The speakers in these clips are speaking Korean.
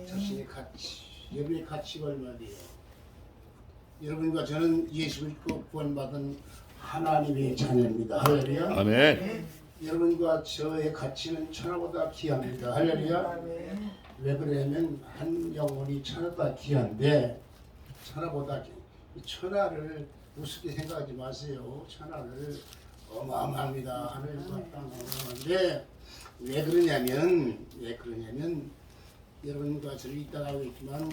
자신의 가치, 여러분의 가치가 얼마나 돼요? 여러분과 저는 예수 믿고 구원받은 하나님의 자녀입니다. 할렐루야. 아멘. 여러분과 저의 가치는 천하보다 귀합니다. 할렐루야. 왜 그러냐면 한 영혼이 천하보다 귀한데, 천하보다 천하를 우습게 생각하지 마세요. 천하를 어마어마합니다. 하늘과 땅 어마어마한데 왜 그러냐면 여러분과 저를 이따가 하겠지만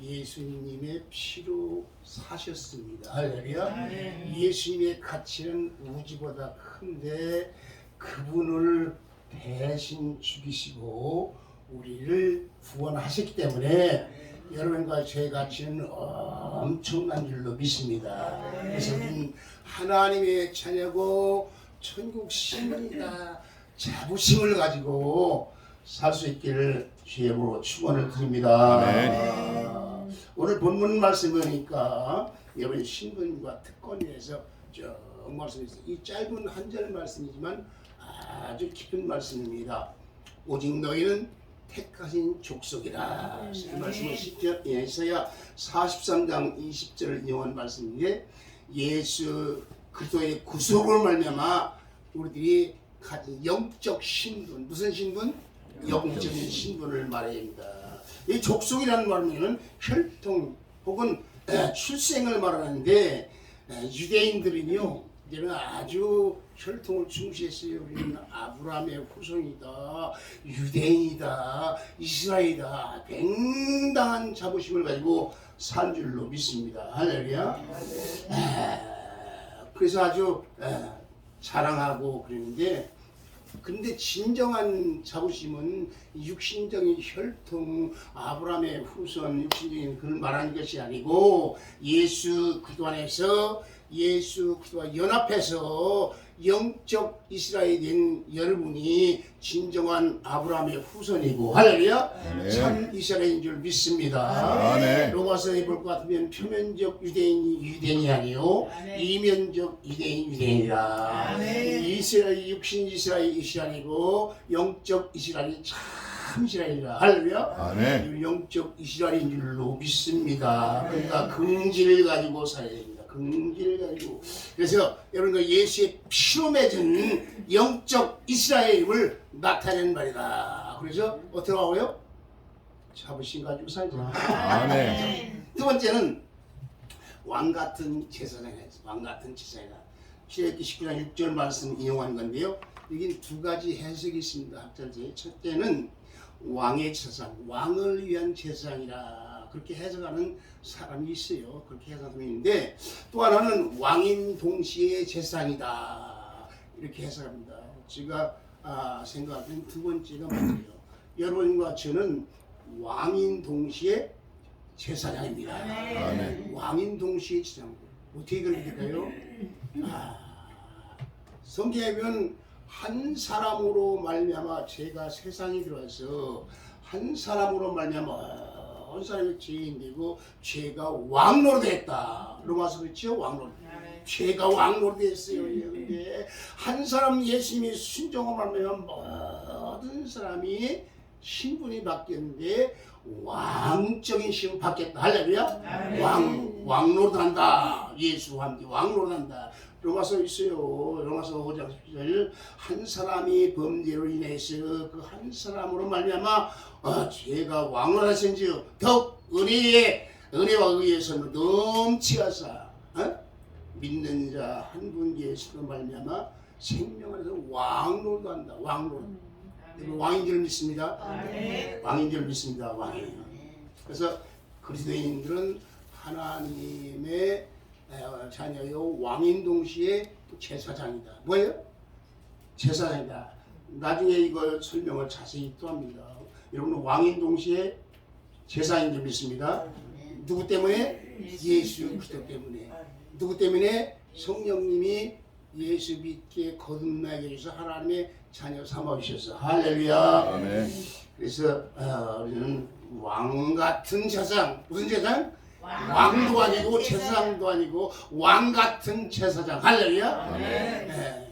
예수님의 피로 사셨습니다. 할렐루야. 예수님의 가치는 우주보다 큰데 그분을 대신 죽이시고 우리를 구원하셨기 때문에 여러분과 저의 가치는 엄청난 줄로 믿습니다. 그래서 우리는 하나님의 자녀고 천국 시민이다 자부심을 가지고 살 수 있기를 주의 이름으로 축원을 드립니다. 오늘 본문 말씀을 보니까 여러분의 신분과 특권에 대해서 쭉 말씀했어요. 이 짧은 한 절 말씀이지만 아주 깊은 말씀입니다. 오직 너희는 택하신 족속이라. 이 말씀은 이사야 43장 20절을 인용한 말씀인데 예수 그리스도의 구속을 말미암아 우리들이 가진 영적 신분, 무슨 신분? 영적인 신분을 말합니다. 이 족속이라는 말은 혈통 혹은 출생을 말하는데 유대인들은요 아주 혈통을 중시했어요. 우리는 아브라함의 후손이다, 유대인이다, 이스라엘이다. 굉장한 자부심을 가지고 산 줄로 믿습니다. 할렐루야. 그래서 아주 자랑하고 그러는데, 근데 진정한 자부심은 육신적인 혈통, 아브라함의 후손, 육신적인 그걸 말하는 것이 아니고 예수 그리스도 안에서 예수 그리스도와 연합해서 영적 이스라엘인 여러분이 진정한 아브라함의 후손이고 할렐루야. 참 이스라엘인 줄 믿습니다. 로마서에 볼 것 같으면 표면적 유대인이 아니요 이면적 유대인이라. 이스라엘 육신 이스라엘이 아니고 영적 이스라엘이 참 이스라엘이라. 할렐루야. 영적 이스라엘인 줄로 믿습니다. 그러니까 긍지를 가지고 살아야 됩니다. 긍지를 가지고. 그래서 여러분과 예수의 피로 맺은 영적 이스라엘을 나타내는 말이다. 그래서 어떻게 하고요? 자부심 가지고 살자. 아멘. 두 번째는 왕같은 제사장이다. 왕같은 제사장이다. 출애굽기 19장 6절 말씀 인용한 건데요. 여기 두 가지 해석이 있습니다. 학자들. 첫째는 왕의 제사장, 왕을 위한 제사장이라. 그렇게 해석하는 사람이 있어요. 그렇게 해석하는 사람이 있는데, 또 하나는 왕인 동시에 제사장이다. 이렇게 해석합니다. 제가 생각하는 두 번째가 맞아요. 여러분과 저는 왕인 동시에 제사장입니다. 왕인 동시에 제사장. 어떻게 그렇게 될까요? 성경에 보면 한 사람으로 말미암아 죄가 세상에 들어와서 한 사람으로 말미암아 한 사람이 죄인되고 죄가 왕노릇했다. 로마서 그렇죠? 왕노릇. 죄가 왕노릇했어요. 근데 한 사람 예수님이 순종을 하면 모든 사람이 신분이 바뀌었는데 왕적인 신분 바뀌었다. 할렐루야. 왕노릇한다. 예수와 함께 왕노릇한다. 로마서 있어요. 로마서 5장 10절. 한 사람이 범죄로 인해서 그 한 사람으로 말미암아 죄가 왕노릇하신지요 더욱 은혜와 의에서 넘치가사 믿는 자 한 분 예수로 말미암아 생명 안에서 왕노릇한다. 왕노릇. 왕인 줄 믿습니다. 왕인 줄 믿습니다. 왕이에요. 그래서 그리스도인들은 하나님의 자녀요 왕인 동시에 제사장이다. 뭐예요? 제사장이다. 나중에 이걸 설명을 자세히 또 합니다. 여러분 왕인 동시에 제사장인 줄 믿습니다. 누구 때문에? 예수 그리스도 때문에. 누구 때문에? 성령님이 예수 믿게 거듭나게 해서 하나님의 자녀 삼아주셔서. 할렐루야. 그래서 우리는 왕 같은 제사장. 무슨 제사장? 왕도 아니고 제사장도 아니고 왕 같은 제사장. 할렐루야.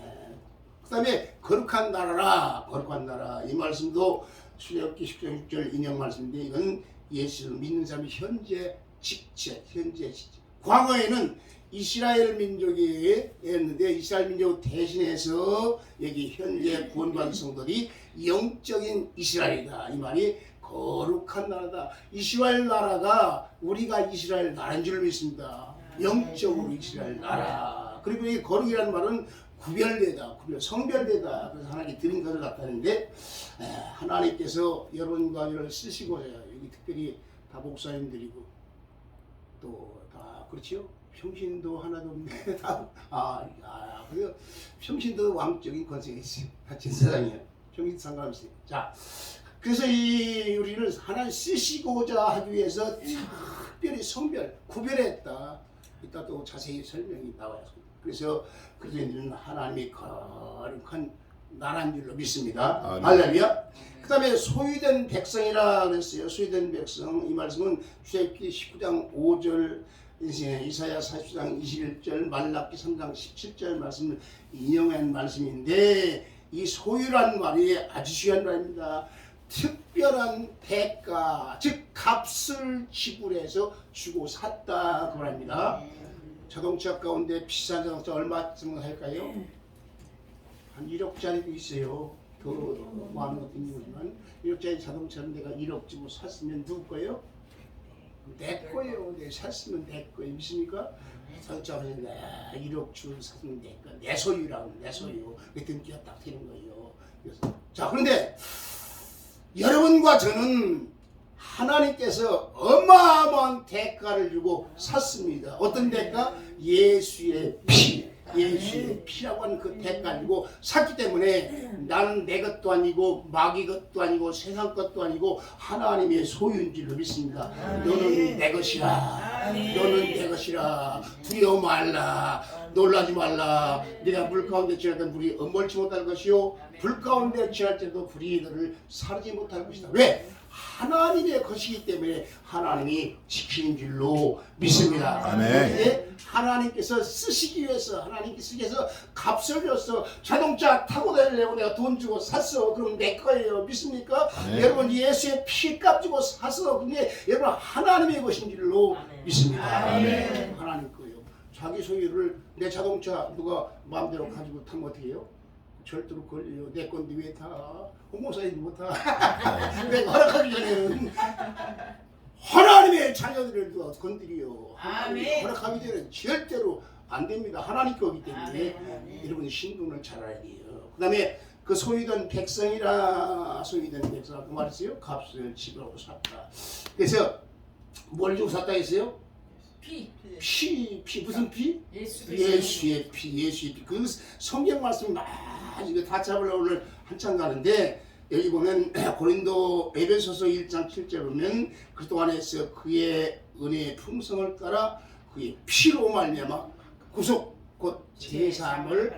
그 다음에 거룩한 나라라. 거룩한 나라. 이 말씀도 출애굽기 10장 6절 인용 말씀인데 이건 예수를 믿는 사람이 현재 직책, 현재 직책. 과거에는 이스라엘 민족이었는데 이스라엘 민족 대신해서 여기 현재 구원받은 성도들이 영적인 이스라엘이다. 이 말이 거룩한 나라다. 이스라엘 나라가 우리가 이스라엘 나라인 줄 믿습니다. 영적으로 이스라엘 나라. 그리고 이 거룩이라는 말은 구별되다, 성별되다. 그래서 하나님이 드린 것을 나타내는데 하나님께서 여러분과 저를 쓰시고자 여기 특별히 다 목사님들이고 또 다 그렇지요? 평신도 하나도 없네. 그래서 평신도 왕적인 권세가 있어요. 같은 세상이에요. 평신 상관없어요. 자, 그래서 우리를 하나님 쓰시고자 하기 위해서 특별히 성별, 구별했다. 이따 또 자세히 설명이 나와요. 그래서 그들은 하나님이 거룩한 나라인 줄로 믿습니다. 할렐루야. 그 다음에 소유된 백성이라 그랬어요. 소유된 백성. 이 말씀은 출애굽기 19장 5절, 이사야 40장 21절, 말라기 3장 17절 말씀을 인용한 말씀인데 이 소유라는 말이 아주 중요한 말입니다. 특별한 대가, 즉 값을 지불해서 주고 샀다 그 말입니다. 자동차 가운데 비싼 자동차 얼마쯤 할까요? 한 1억짜리도 있어요. 더 많은 것도 있는 거지만 1억짜리 자동차는 내가 1억 주고 샀으면 누구 거예요? 내 거예요. 내가 샀으면 내 거예요. 믿습니까? 자동차는 1억 주고 샀으면 내 거. 내 소유라고. 내 소유. 그 등기가 딱 되는 거예요. 그래서 자, 그런데 여러분과 저는 하나님께서 어마어마한 대가를 주고 샀습니다. 어떤 대가? 예수의 피. 예수의 피라고 하는 그 대가를 주고 샀기 때문에 나는 내 것도 아니고 마귀 것도 아니고 세상 것도 아니고 하나님의 소유인 줄로 믿습니다. 너는 내 것이라. 너는 내 것이라. 두려워 말라. 놀라지 말라. 네가 물 가운데 지날 때 물이 엄벌치 못할 것이요 불 가운데 지날 때도 불이 너를 사르지 못할 것이다. 왜? 하나님의 것이기 때문에 하나님이 지키는 줄로 믿습니다. 아멘. 하나님께서 쓰시기 위해서 하나님께 쓰기 위해서 값을 줬어. 자동차 타고 다니려고 내가 돈 주고 샀어. 그럼 내 거예요. 믿습니까? 아멘. 여러분 예수의 피값 주고 샀어. 근데 여러분 하나님의 것인 줄로 믿습니다. 아멘. 하나님 거예요. 자기 소유를 내 자동차 누가 마음대로 가지고 타면 어떻게 해요? 절대로 걸려요. 내 건데 왜 타? 홍모사님 못 타. 내가 허락하기 전에는 하나님의 자녀들을 누가 건드려요. 아멘. 허락하기 전에 절대로 안 됩니다. 하나님 거기 때문에 아멘. 여러분 신분을 잘 알아야 돼요. 그 다음에 그 소유된 백성이라 소유된 백성 그 말했어요. 값을 지불하고 샀다. 그래서 뭘 주고 샀다 했어요? 피. 피 무슨 피? 예수의 예수의 피. 그 성경 말씀 많이 이거 다 잡으려고 오늘 한참 가는데 여기 보면 고린도 에베소서 1장 7절 보면 그리스도 안에서 그의 은혜의 풍성을 따라 그의 피로 말미암아 구속 곧 제사함을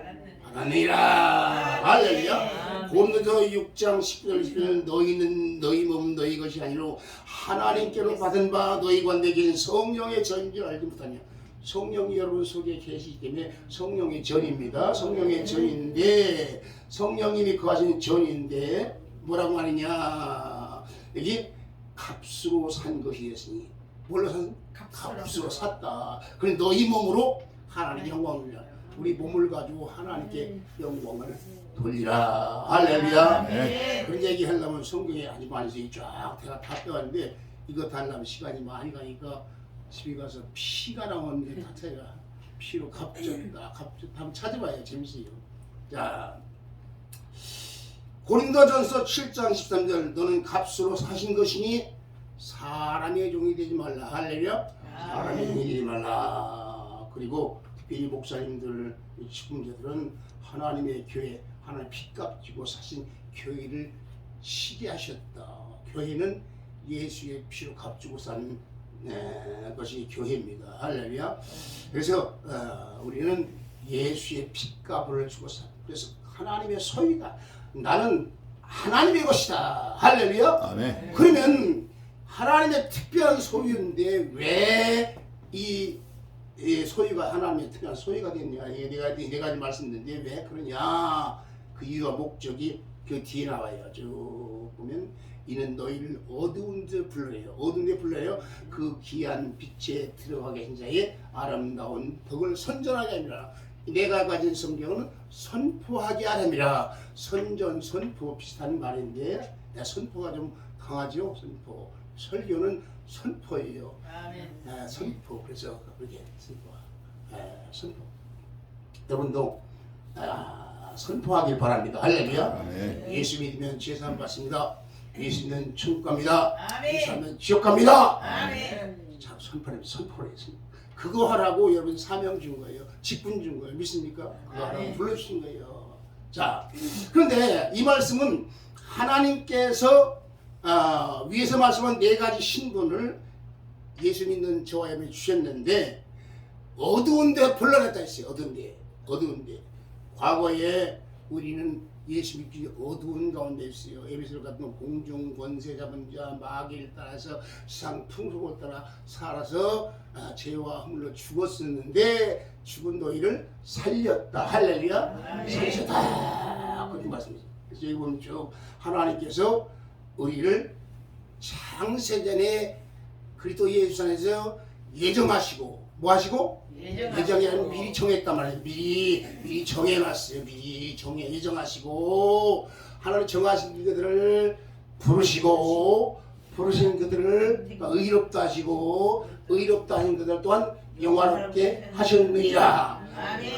받았느니라. 할렐루야. 고린도서 6장 10절 11절 너희는 너희 몸 너희 것이 아니로 하나님께로 받은 바 너희가 내게 성령의 전인 줄 알지 못하냐. 성령이 여러분 속에 계시기 때문에 성령의 전입니다. 성령의 전인데 성령님이 거하시는 전인데 뭐라고 하느냐. 여기 값으로 산 것이었으니 뭘로 산? 값으로 샀다. 그래 너희 몸으로 하나님 영광을 위하여 우리 몸을 가지고 하나님께 영광을 돌리라. 할렐루야. 네. 그런 얘기 하려면 성경에 아주 많이 쫙 제가 다 빼왔는데 이거 다 하려면 시간이 많이 가니까 집에 가서 피가 나오는데 다 찾아가. 피로 값졌다. 한번 찾아봐요. 재밌어요. 자, 고린도전서 7장 13절 너는 값으로 사신 것이니 사람의 종이 되지 말라. 할렐루야. 사람의 종이 되지 말라. 그리고 특별히 목사님들, 직분자들은 하나님의 교회, 하나님 피값 주고 사신 교회를 시기하셨다. 교회는 예수의 피로 값주고 산 것이 교회입니다. 할렐루야. 그래서 우리는 예수의 피값을 주고 산. 그래서 하나님의 소유다. 나는 하나님의 것이다. 할렐루야. 아멘. 그러면 하나님의 특별한 소유인데 왜 이 소유가 하나님의 특별한 소유가 됐냐? 네 가지 말씀드렸는데 왜 그러냐? 그 이유와 목적이 그 뒤에 나와요. 쭉 보면 이는 너희를 어두운 데 불러요. 어두운 데 불러요. 그 귀한 빛에 들어가게 한 자의 아름다운 덕을 선전하게 합니다. 내가 가진 성경은 선포하게 하랍니다. 선전, 선포 비슷한 말인데 선포가 좀 강하죠. 선포. 설교는 선포예요. 아멘. 선포. 그래서 그렇게 선포. 선포. 여러분도 선포하길 바랍니다. 할렐루야. 아멘. 예수 믿으면 죄사함 받습니다. 예수 믿으면 천국 갑니다. 아멘. 예수 믿으면 지옥 갑니다. 아멘. 자, 선포를 했습니다. 그거 하라고 여러분 사명 준 거예요. 직분 준 거예요. 믿습니까? 그거 하라고 아멘. 불러주신 거예요. 자, 그런데 이 말씀은 하나님께서 위에서 말씀한 네 가지 신분을 예수 믿는 저와 여러분이 주셨는데 어두운 데 불러냈다 했어요. 어두운 데. 과거에 우리는 예수 믿기 어두운 가운데 있어요. 에베소서 같은 공중 권세 잡은 자 마귀를 따라서 세상 풍속을 따라 살아서 죄와 허물로 죽었었는데 죽은 너희를 살렸다. 할렐루야. 살리셨다. 그렇게 말씀이죠. 그래서 여기 보면 쭉 하나님께서 우리를 창세전에 그리스도 예수 안에서 예정하시고 뭐 하시고? 예정이 아니라 미리 정했단 말이에요. 미리 정해놨어요. 미리 예정하시고 하나님 정하신 그들을 부르시고 부르신 그들을 의롭다 하시고 의롭다 하신 그들 또한 영화롭게 하셨느니라.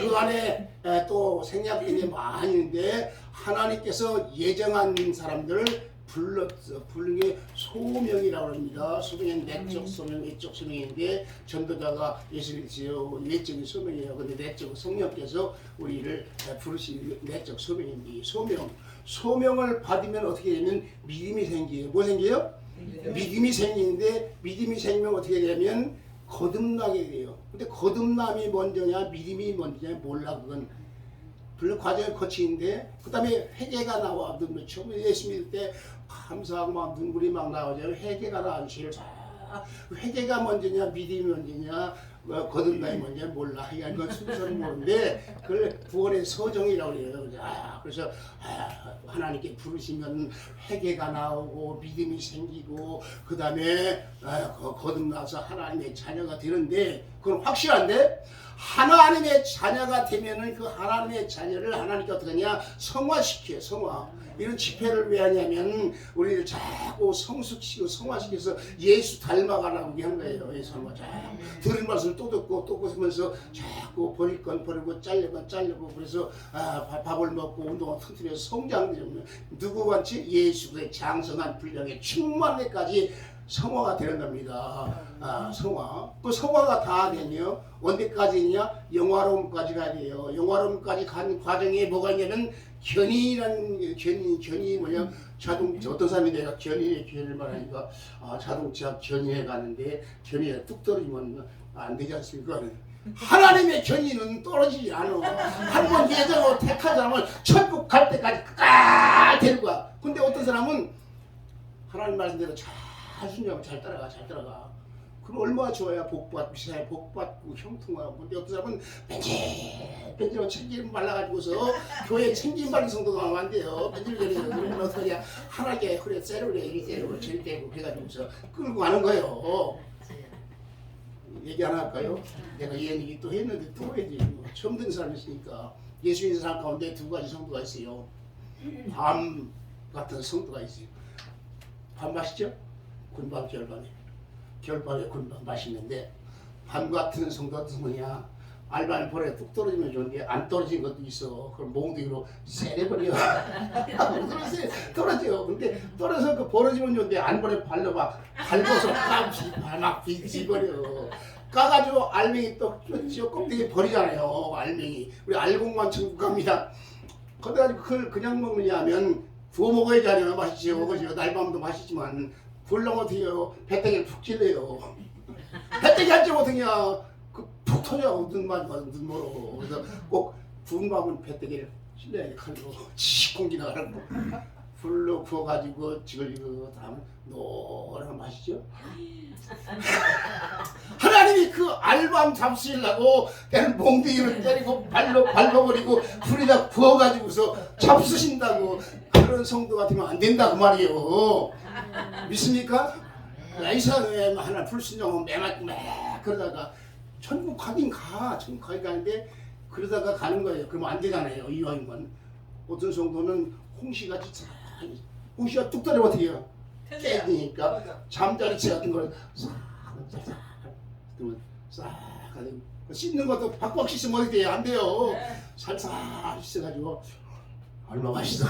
그 안에 또 생략된 게 많이 있는데 하나님께서 예정한 사람들을 부른 게 소명이라고 합니다. 소명은 내적 소명, 외적 소명인데 전도자가 예수 믿으세요. 외적인 소명이에요. 근데 내적 성령께서 우리를 부르신 내적 소명입니다. 소명을 받으면 어떻게 되면 믿음이 생겨요. 뭐 생겨요? 믿음이 생기는데 믿음이 생기면 어떻게 되냐면 거듭나게 돼요. 근데 거듭남이 먼저냐 믿음이 먼저냐 몰라. 그건 물론 과정을 거치는데 그 다음에 회개가 나와. 처음 예수 믿을 때 감사하고 막 눈물이 막 나오죠. 회개가 나와요. 회개가 먼저냐 믿음이 먼저냐 거듭남이 먼저냐 몰라. 이건 순서는 모르는데 그걸 구원의 서정이라고 해요. 그래서 하나님께 부르시면 회개가 나오고 믿음이 생기고 그 다음에 거듭나서 하나님의 자녀가 되는데 그건 확실한데 하나님의 자녀가 되면은 그 하나님의 자녀를 하나님께 어떻게 하냐 성화시켜요. 성화. 이런 집회를 왜 하냐면 우리를 자꾸 성숙시키고 성화시켜서 예수 닮아가라고 한 거예요. 예수 닮아 자꾸 들은 말씀을 또 듣고 또 그러면서 자꾸 버릴 건 버리고 잘려고 그래서 밥을 먹고 운동을 터뜨려서 성장되면 누구같이 예수의 장성한 분량에 충만한 데까지 성화가 되는 겁니다. 성화. 그 성화가 다 되면 언제까지냐? 영화로움까지 가야 돼요. 영화로움까지 가는 과정에 뭐가 있냐면 견인이 뭐냐? 자동차 어떤 사람이 내가 견인을 말하니까 자동차 견인해 가는데 견인이 뚝 떨어지면 안 되지 않습니까? 하나님의 견인은 떨어지지 않아. 한번 예정으로 택한 사람은 천국 갈 때까지 끝까지 되는 거야. 근데 어떤 사람은 하나님 말씀대로 잘 순종하고 잘 따라가. 그럼 얼마나 좋아야 복받고 시사에 복받고 형통하고. 근데 어떤 사람은 뺀질뺀질하고 챙기름 발라가지고서 교회 챙김 받은 성도가 하면 안 돼요. 뺀질거리고 그러면 어떡하냐. 하나님께 그래 세로래 이리 세로래 저리 떼고 그래가지고서 끌고 가는 거예요. 얘기 하나 할까요? 내가 이 얘기 또 했는데 또 해야지. 처음 듣는 사람이 있으니까. 예수 믿는 사람 가운데 두 가지 성도가 있어요. 밤 같은 성도가 있어요. 밤 맛있죠? 군밤 겨울밤에 군밤 맛있는데 밤 같은 성도 어떤 성도냐? 알바는 볼에 뚝 떨어지면 좋은데 안 떨어진 것도 있어. 그걸 몽둥이로 세려버려. 떨어져. 근데 떨어져서 그 벌어지면 좋은데 안 벌에 밟아서 막 뒤집어버려. 까가지고 알맹이 또 쥐어 껍데기 버리잖아요. 알맹이. 우리 알곡만 천국 갑니다. 그래가지고 그걸 그냥 먹느냐 하면 구워 먹어야지 않아요. 맛있지요. 그죠? 날밤도 맛있지만 불러면 어떻게 해요? 배때기를 푹 찔러요. 배때기 안 찌면 어떻게 해요? 푹 터져. 눈물로. 그래서 꼭 구운 밥은 배때기를 찔러야 돼. 칼로 공기 나가라고. 불로 구워가지고 지글지글 하면 노란 맛이죠. 하나님이 그 알밤 잡수시려고 그냥 몽둥이를 때리고 발로 밟아버리고 불에다 구워가지고서 잡수신다고. 그런 성도가 되면 안 된다 그 말이에요. 믿습니까? 이상하게 하나 불순종하고 매맞고 매 그러다가 천국 가긴 가. 천국 가긴 가는데 그러다가 가는 거예요. 그러면 안 되잖아요. 이왕이면. 어떤 성도는 홍시같이 홍시가 뚝 떨어지면 어떻게 해요? 깨지니까 잠자리채 같은 걸 싹 씻는 것도 박박 씻으면 어디 돼요? 안 돼요. 살살 씻어가지고 얼마 맛있어.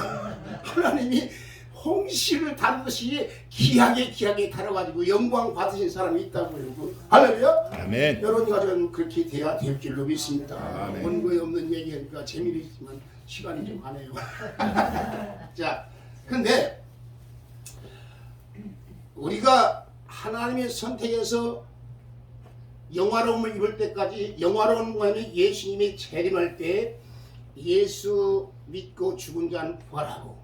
하나님이 홍시를 다루듯이 귀하게 다뤄가지고 영광 받으신 사람이 있다고요. 할렐루야. 아멘. 여러분 가정 그렇게 돼야 될 줄로 믿습니다. 아멘. 원고에 없는 얘기하니까 재미는 있지만 시간이 좀 가네요. 자, 근데 우리가 하나님의 선택에서 영화로움을 입을 때까지 영화로운 모양이 예수님이 재림할 때 예수 믿고 죽은 자는 부활하고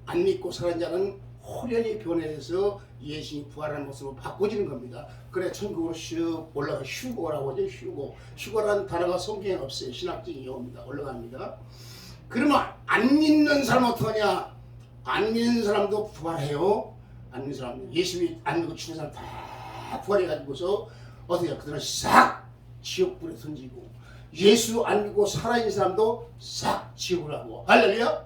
안 믿고 살은 자는 호련히 변해서 예수님이 부활하는 모습으로 바꿔지는 겁니다. 그래 천국으로 슉 올라가 휴고라고 하죠. 휴고라는 단어가 성경에 없어요. 신학적인 용어입니다. 올라갑니다. 그러면 안 믿는 사람은 어떡하냐? 안 믿는 사람도 부활해요. 안 믿는 사람 예수님이 안 믿고 죽은 사람 다 부활해가지고서 어떻게 해요? 그들은 싹 지옥불에 던지고 예수 안 믿고 살아있는 사람도 싹 지옥을 하고 할렐루야?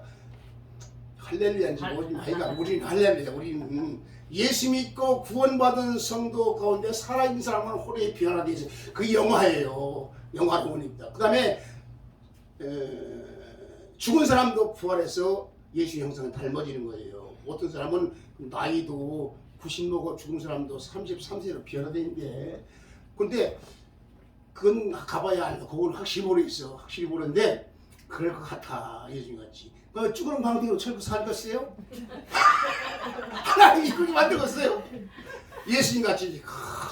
할렐루야인지 뭐지? 하여간 우리는 할렐루야. 우리는 예수 믿고 구원받은 성도 가운데 살아있는 사람은 호래에 변화되어 있어요. 그 영화예요. 영화로운입니다. 그 다음에 죽은 사람도 부활해서 예수 형상을 닮아지는 거예요. 어떤 사람은 나이도 90 먹어 죽은 사람도 33세로 변화되는데 근데 그건 가봐야 알고 그건 확실히 모르겠어. 확실히 모르는데 그럴 것 같아. 예수님같이 죽은 방식으로 철거 살겠어요? 하나님이 그렇게 만들었어요. 예수님같이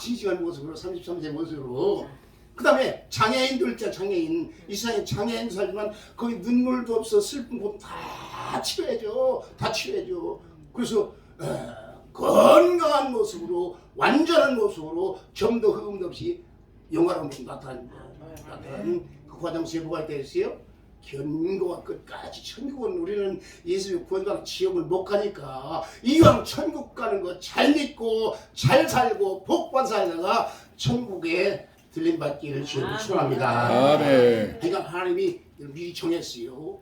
싱싱한 모습으로 33세 모습으로 그 다음에 장애인들 있잖아. 장애인 이 세상에 장애인도 살지만 거기 눈물도 없어 슬픈 거 다 치료해줘. 다 치료해줘. 그래서 건강한 모습으로 완전한 모습으로 점도 흠도 없이 영화로운 모습 나타나는 그 과정 제보가 되었어요. 견고와 끝까지 천국은 우리는 예수님 구원받고 지옥을 못 가니까 이왕 천국 가는 거 잘 믿고 잘 살고 복받아 살다가 천국에 들림받기를 주님을 축원합니다. 아멘. 그러니까 하나님이 미리 정했어요.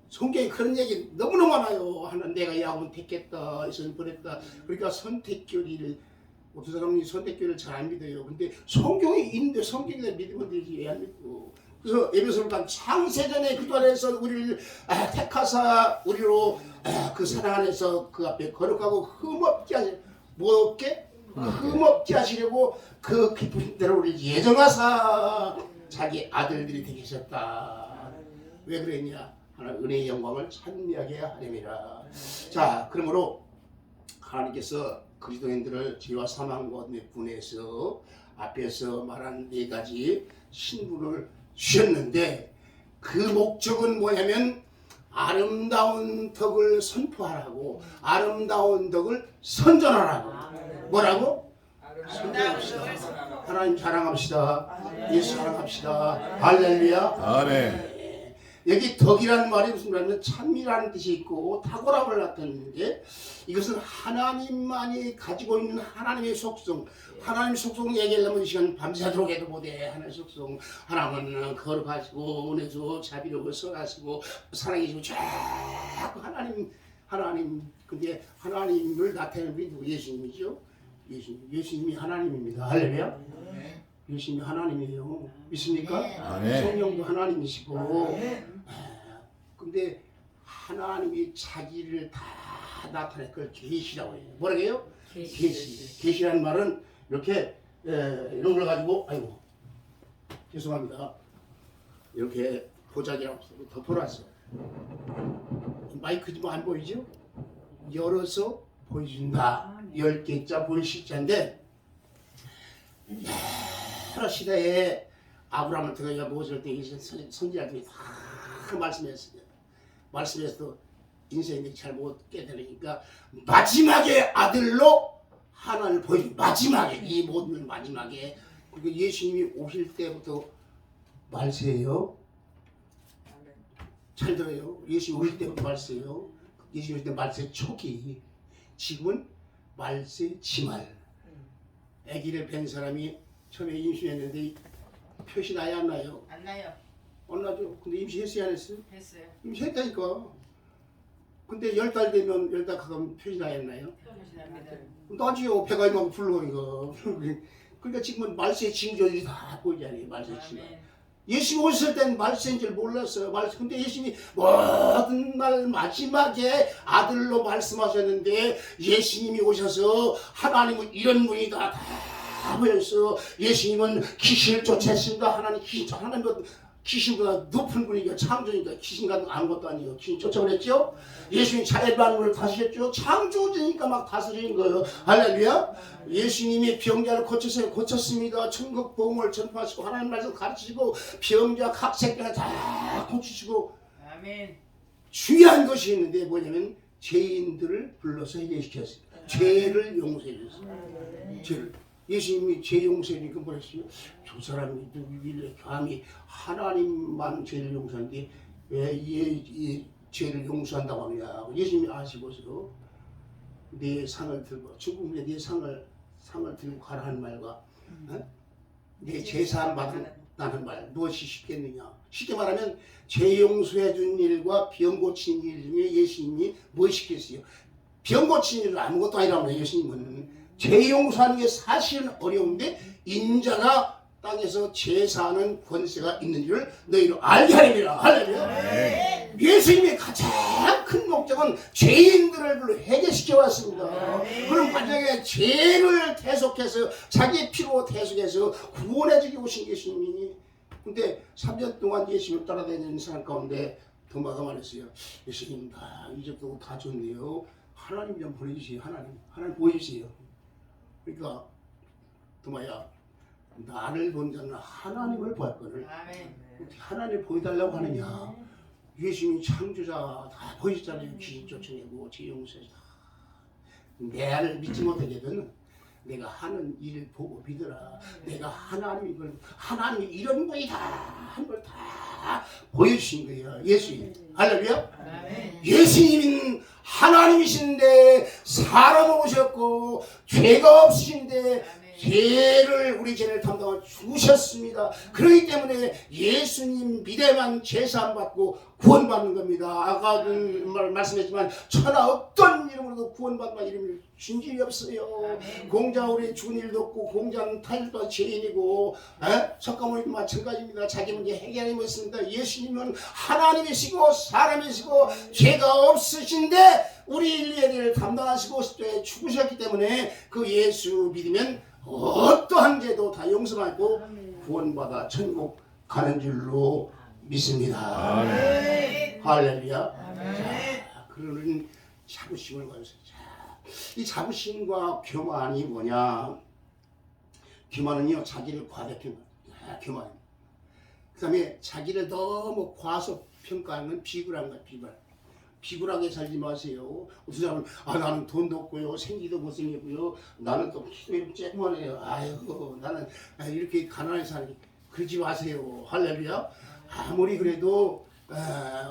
성경에 그런 얘기 너무너무 많아요. 하나님 내가 야곱은 택했다, 이스라엘은 버렸다. 그러니까 선택교리를 어떤 사람이 선택교리를 잘 안 믿어요. 근데 성경이 있는데 성경에 믿으면 되지 왜 안 믿고. 그래서 에베소서는 창세전에 그 안에서 우리를 택하사 우리로 그 사랑 안에서 그 앞에 거룩하고 흠없게 하시 뭐 없게? 흠없게 하시려고 그 기쁘신 대로 우리 예정하사 자기 아들들이 되게 하셨다. 왜 그랬냐? 하나님 은혜의 영광을 찬미하게 하려니라. 자, 그러므로 하나님께서 그리스도인들을 죄와 사망과 어둠에 분해서 앞에서 말한 네 가지 신분을 주셨는데 그 목적은 뭐냐면 아름다운 덕을 선포하라고 아름다운 덕을 선전하라고. 뭐라고? 선전합시다. 하나님 자랑합시다. 예수 사랑합시다. 할렐루야. 아멘. 여기 덕이라는 말이 무슨 말이냐면 찬미라는 뜻이 있고 탁월함을 나타내는데 이것은 하나님만이 가지고 있는 하나님의 속성. 하나님의 속성 얘기하려면 이 시간 밤새도록 해도 못해. 하나님의 속성. 하나님은 거룩하시고 은혜도 자비로고 선하시고 사랑이시고 자꾸 하나님 근데 하나님을 나타내는 분이 누구? 예수님이죠. 예수님이 하나님입니다. 할렐루야. 예수님이 하나님이에요. 믿습니까? 아멘. 성령도 하나님이시고 근데 하나님이 자기를 다 나타낼 걸 계시라고 해요. 뭐라고 해요? 계시. 계시라는 말은 이렇게 이런 걸 가지고 아이고 죄송합니다. 이렇게 보자기라고 덮어놨어. 마이크 좀 안 보이죠? 열어서 보여준다. 10개자 보이실자인데 여러 시대에 아브라함을 통해 모세를 통해 선지자들이 다 말씀했어요. 말씀해서도 인생이 잘 못 깨달으니까 마지막에 아들로 하나님을 보여준 마지막에 이 모든 마지막에 그리고 예수님이 오실 때부터 말세예요. 잘 들어요. 예수님 오실 때부터 말세예요. 예수님 때 말세 초기, 지금은 말세 지말. 아기를 뵌 사람이 처음에 임신했는데 표시 나야 안 나요? 안 나요. 안 나죠. 근데 임신했어요 안 했어요? 했어요. 임신했다니까. 근데 10달 되면 10달 가면 표시 나야 안 나요? 표시 납니다. 나지요. 배가 막 불러 이거. 그러니까 지금은 말세 징조들이 다 보이잖아요. 말세 지말. 아멘. 예수님 오실 땐 말세인 줄 몰랐어요. 근데 예수님이 모든 날 마지막에 아들로 말씀하셨는데 예수님이 오셔서 하나님은 이런 분이다 다 보였어. 예수님은 귀신을 쫓았습니다. 하나님은 귀신보다 높은 분이니까 창조니까 귀신 같은 거 아무것도 아니에요. 귀신 쫓아버렸죠. 예수님이 자연만물을 다스렸죠. 창조주니까 막 다스리는 거예요. 할렐루야. 예수님이 병자를 고쳤습니다. 천국 복음을 전파하시고 하나님 말씀 가르치시고 병자 각 새끼를 다 고치시고 아멘. 중요한 것이 있는데 뭐냐면 죄인들을 불러서 해결시켰어요. 죄를 용서해 줬어요. 죄를. 예수님이 죄 용서니까 뭐랬어요? 저 사람이 누구길래 감히 하나님만 죄를 용서하는데 왜 이 죄를 용서한다고 하느냐. 예수님이 아시고서 내 상을 들고 중국에 내 상을 들고 가라는 말과 내 제사함 받는다는 말 무엇이 쉽겠느냐. 쉽게 말하면 죄 용서해 준 일과 병 고친 일 중에 예수님이 뭐 시켰어요? 병 고친 일은 아무것도 아니라고 해요. 예수님은 죄 용서하는 게 사실은 어려운데 인자가 땅에서 제사하는 권세가 있는 줄을 너희로 알게 하리라. 할렐루야. 예수님의 가장 큰 목적은 죄인들을 불러 해결시켜 왔습니다. 그럼 만약에 죄를 계속해서 자기 피로 계속해서 구원해 주기 오신 예수님이 근데 3년 동안 예수님을 따라다니는 사람 가운데 도마가 말했어요. 예수님 이제부터 다 좋네요. 하나님 좀 보내주세요. 하나님 보여주세요. 그러니까 도마야 나를 본 자는 하나님을 보았거늘 아멘. 어떻게 하나님을 보여달라고 하느냐. 예수님이 창조자 다 보이셨잖아요. 귀신 쫓아내고 죄 용서해서 내를 믿지 못하게든 내가 하는 일 보고 믿어라. 내가 하나님이 이런 분이다 한 걸 다 보여주신 거예요. 예수님. 할렐루야. 아멘. 예수님은 하나님이신데 사람을 오셨고 죄가 없으신데 죄를 우리 죄를 담당해 주셨습니다. 그렇기 때문에 예수님 믿에만 제사함 받고 구원받는 겁니다. 아까 말씀했지만 천하 어떤 이름으로도 구원받는 이름이 준 일이 없어요. 공자 우리 죽은 일도 없고 공자는 타일도 죄인이고 석가모니도 마찬가지입니다. 자기 문제 해결하지 못했습니다. 예수님은 하나님이시고 사람이시고 죄가 없으신데 우리 인류를 담당하시고 죽으셨기 때문에 그 예수 믿으면 어떠한 죄도 다 용서받고 구원받아 천국 가는 줄로 믿습니다. 아멘. 할렐루야. 아멘. 자, 그러는 자부심을 가져서 이 자부심과 교만이 뭐냐? 교만은요 자기를 과대평가. 교만. 그다음에 자기를 너무 과소평가하는 비굴한 거야. 비굴하게 살지 마세요. 어떤 사람은 나는 돈도 없고요, 생기도 못생겼고요, 나는 또 키도 이렇게 쬐그만해요. 아이고 나는 이렇게 가난하게 살기 그러지 마세요. 할렐루야. 아무리 그래도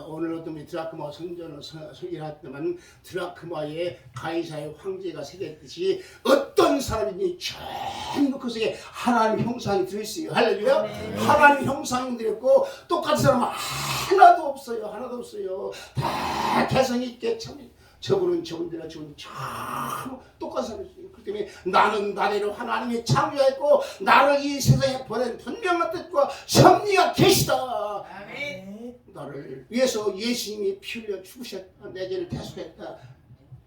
오늘 어떤 드라크마 성전을 설계했더만 드라크마의 가이사의 황제가 새겼듯이 어떤 사람이니 전부 그 속에 하나님 형상이 들어있어요. 할렐루야. 하나님 형상이 들어있고 똑같은 사람은 하나도 없어요. 다 개성있게 참 저분들이나 저분 참 똑같은 사람이에요. 그렇기 때문에 나는 나대로 하나님이 창조했고 나를 이 세상에 보낸 분명한 뜻과 섭리가 계시다. 아멘. 나를 위해서 예수님이 피 흘려 죽으셨다. 내 죄를 대속했다.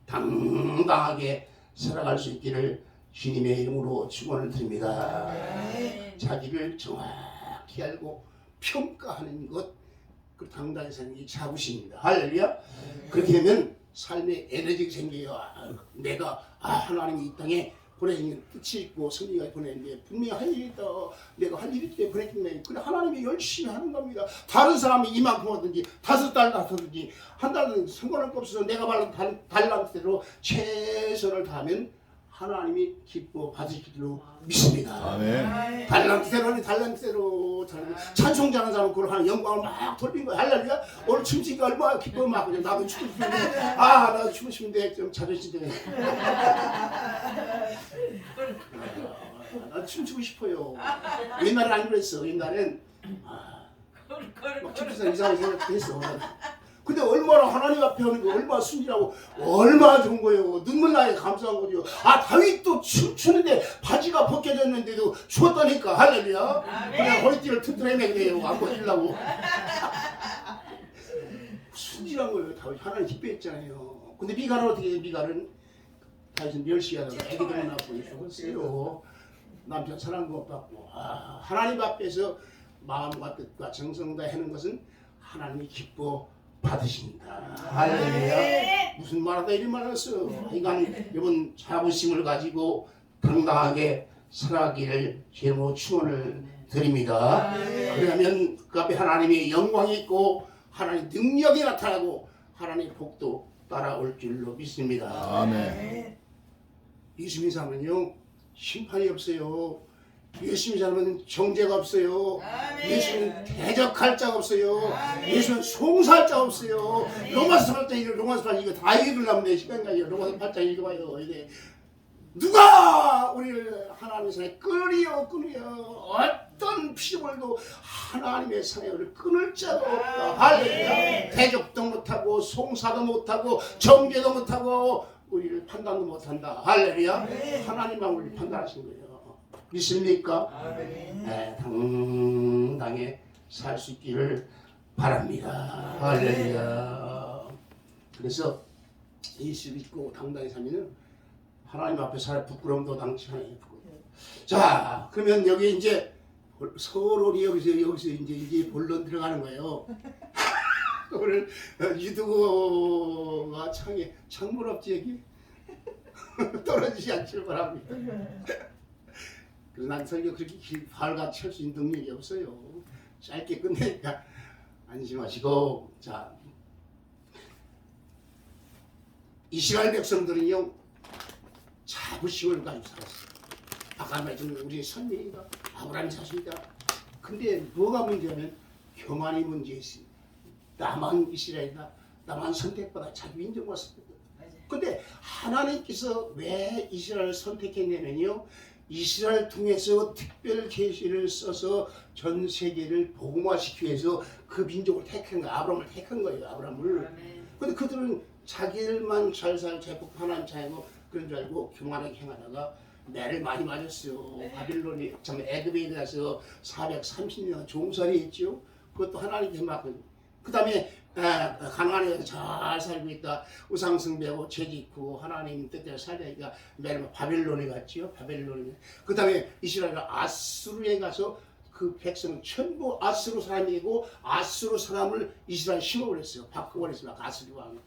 당당하게 살아갈 수 있기를 주님의 이름으로 축원을 드립니다. 자기를 정확히 알고 평가하는 것, 그 당당히 사는 게 자부심입니다. 할렐루야. 그렇게 되면 삶에 에너지가 생겨요. 내가 하나님이 이 땅에 보내신 뜻이 있고 성리가 보내는데 분명히 할 일이 있다. 내가 할 일이 있기 때문에 보냈겠네. 그래 하나님이 열심히 하는 겁니다. 다른 사람이 이만큼 하든지 5달 하든지 한 달은 상관할 거 없어서 내가 말한 달란트대로 최선을 다하면 하나님이 기뻐 받으실 줄로 믿습니다. 아멘. 달란트대로 찬송자는 사람 그걸 하는 영광을 막 돌린 거야. 할렐루야. 오늘 춤추니까 얼마나 기뻐 막 그냥 나도 추고 싶은데 나도 추고 싶은데 좀 자존심 때문에 나 춤추고 싶어요. 옛날엔 안 그랬어. 옛날엔 막 춤추서 이상하게 생각했어. 근데 얼마나 하나님 앞에 하는 거 얼마나 순진하고 얼마나 좋은 거예요. 눈물 나게 감사한 거죠. 다윗도 춤추는데 바지가 벗겨졌는데도 추웠다니까. 할렐루야. 그냥 허리띠를 튼튼하게 그래요. 안 벗기려고. 순진한 거예요. 다윗 하나님 기뻐했잖아요. 근데 미갈은 어떻게 해요? 미갈은 다윗은 멸시하다가 애기들 낳고 죽었어요. 남편 사랑 못 받고 하나님 앞에서 마음과 뜻과 정성 다하는 것은 하나님이 기뻐 받으십니다. 할렐루야. 무슨 말하다 이리 말했어. 이간 이번 자부심을 가지고 당당하게 살아가기를 제로 축원을 드립니다. 그러면 그 앞에 하나님의 영광이 있고 하나님의 능력이 나타나고 하나님의 복도 따라올 줄로 믿습니다. 아멘. 예수님 사람은요 심판이 없어요. 예수님 사람은 정죄가 없어요. 예수는 대적할 자가 없어요. 예수는 송사할 자가 없어요. 로마서 8장 이거 다 읽으려면 내 시간 가요. 로마서 8장 읽어봐요. 이게 누가 우리를 하나님의 산에 끊으려 어떤 피조물도 하나님의 산에 우리를 끊을 자가 없다. 할렐루야. 대적도 못하고 송사도 못하고 정죄도 못하고 우리를 판단도 못한다. 할렐루야. 하나님만 우리를 판단하신 거예요. 믿습니까? 네, 당당하게 살 수 있기를 바랍니다. 할렐루야. 그래서 예수 믿고 당당히 살면 하나님 앞에 살 부끄러움도 당치 않아요. 자, 그러면 여기 이제 서로 여기서 이제 본론 들어가는 거예요. 오늘 유두고가 창문 없지 여기 떨어지지 않길 바랍니다. 그래서 난 설교 그렇게 발같이 할 수 있는 능력이 없어요. 짧게 끝내니까 안심하시고. 자, 이스라엘 백성들은요 자부심을 가지고 살았어요. 아까 말했지만 우리 선민이다, 아브라함 자손이다. 근데 뭐가 문제냐면 교만이 문제였어요. 나만 이스라엘이다, 나만 선택받아 자기 인정만 선택받아. 근데 하나님께서 왜 이스라엘을 선택했냐면요, 이스라엘 통해서 특별 계시를 써서 전 세계를 복음화시키기 위해서 그 민족을 택한 거예요. 아브라함을 택한 거예요. 아브라함을. 근데 그들은 자기들만 잘 살고 제복 하나님 잘고 그런 줄 알고 교만하게 행하다가 매를 많이 맞았어요. 바빌론이 참 애굽에 가서 430년 종살이 했죠. 그것도 하나님께 맡은. 그 다음에 가나안에서 잘 살고 있다. 우상 숭배하고 죄 짓고 하나님 뜻대로 살려니까 매일 바벨론에 갔지요. 바벨론에. 그 다음에 이스라엘은 아수르에 가서 그 백성은 전부 아수르 사람이고 아수르 사람을 이스라엘 심어버렸어요. 바꿔버렸어요. 아수르 왕이.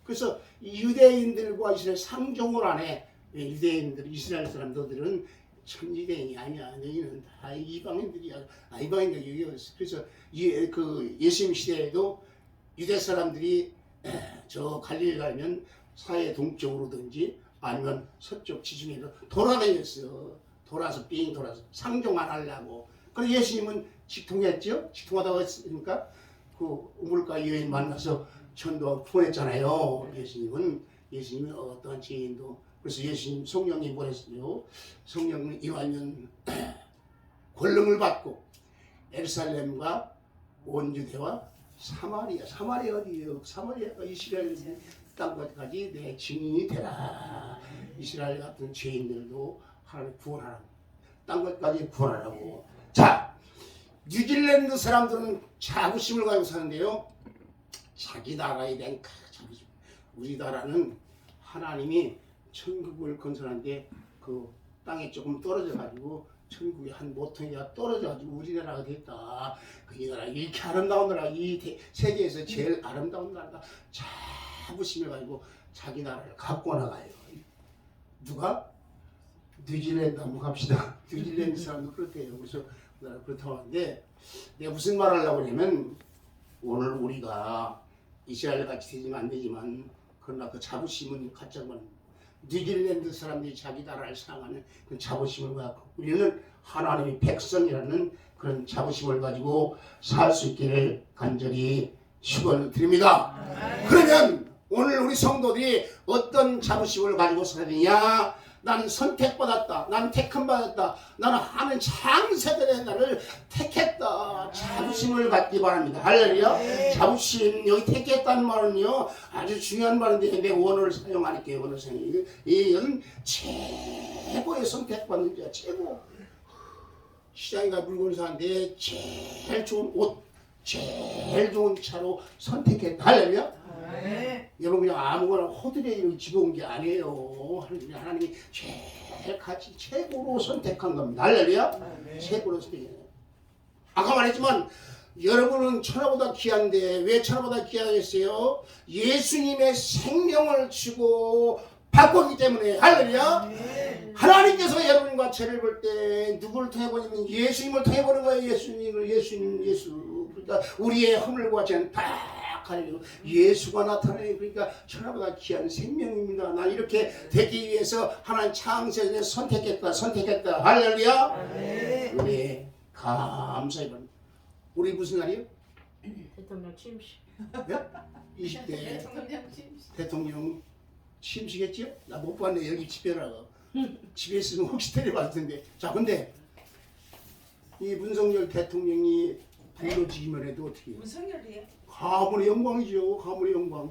그래서 유대인들과 이스라엘 상종을 안 해. 유대인들, 이스라엘 사람들은 천지대인이 아니야. 너희는 다 이방인들이야. 이방인들이. 그래서 그 예수님 시대에도 유대 사람들이 저 갈릴리 가면 사해 동쪽으로든지 아니면 서쪽 지중해로 돌아다녔어요. 돌아서 삥 돌아서 상종 안 하려고. 그래서 예수님은 직통했죠. 직통하다고 했으니까 그 우물가 여인 만나서 전도 보냈잖아요. 예수님은 어떤 죄인도. 그래서 예수님 성령님 보냈어요. 성령님 임하면 권능을 받고 예루살렘과 온 유대와 사마리아 어디예요? 사마리아가 이스라엘 땅까지 내 증인이 되라. 이스라엘 같은 죄인들도 하나님 구원하라고. 땅까지 구원하라고. 자, 뉴질랜드 사람들은 자부심을 가지고 사는데요. 자기 나라에 대한 자부심. 우리나라는 하나님이 천국을 건설하는데 그 땅에 조금 떨어져 가지고 천국이 한 모퉁이가 떨어져 가지고 우리나라가 됐다. 이 나라 이렇게 아름다운 나라, 이 세계에서 제일 아름다운 나라가 자부심을 가지고 자기 나라를 갖고 나가요. 누가? 뉴질랜드 한번 갑시다. 뉴질랜드 사람도 그렇대요. 그래서 그렇다고 하는데 내가 무슨 말 하려고 하냐면 오늘 우리가 이스라엘 같이 되지만 안 되지만 그러나 그 자부심은 가짜만 뉴질랜드 사람들이 자기 나라를 사랑하는 그 자부심을 갖고 우리는 하나님의 백성이라는 그런 자부심을 가지고 살 수 있기를 간절히 축원을 드립니다. 그러면 오늘 우리 성도들이 어떤 자부심을 가지고 살아야 되냐? 나는 선택받았다. 나는 택함받았다. 나는 하는 창세전에 나를 택했다. 자부심을 갖기 바랍니다. 할렐루야. 자부심, 여기 택했다는 말은요 아주 중요한 말인데 내 원어를 사용할게요. 원어 사용. 이건 최고의 선택받는 자, 최고. 시장에 가 물건을 사는데 제일 좋은 옷, 제일 좋은 차로 선택했다. 할렐루야. 여러분 그냥 아무거나 호들에 집어온 게 아니에요. 하나님이 제일 가치 최고로 선택한 겁니다. 할렐루야. 최고로 선택해요. 아까 말했지만 여러분은 천하보다 귀한데 왜 천하보다 귀하겠어요? 예수님의 생명을 주고 바꿨기 때문에. 할렐루야. 하나님께서 여러분과 저를 볼 때 누구를 통해 보냐면 예수님을 통해 보는 거예요. 예수. 그러니까 우리의 허물과 죄는 다 예수가 나타나요. 그러니까 천하보다 귀한 생명입니다. 난 이렇게 되기 위해서 하나님 창세전에 선택했다. 할렐루야. 네, 감사히 바랍니다. 우리 무슨 날이요? 대통령 취임식. 네? 20대 대통령 취임식했지요? 나 못 봤네. 여기 집에라가 집에 있으면 혹시 데려봤을 텐데. 자, 근데 이 문성열 대통령이 불러지기만 해도 어떻게 해요? 문성열이에요? 가문의 영광이죠. 가문의 영광.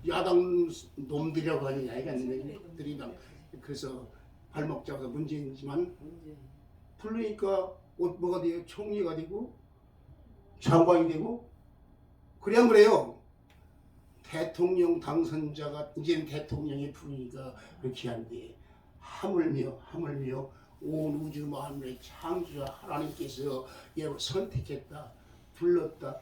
야당 놈들이라고 하는 아이가 있는데 놈들이랑 그래서 발목 잡아서 문제이지만 부르니까 뭐가 돼요? 총리가 되고 장관이 되고 그래 안 그래요? 대통령 당선자가 이제는 대통령이 부르니까 그렇게 한데 하물며 온 우주 만물의 창조자 하나님께서 얘를 선택했다, 불렀다.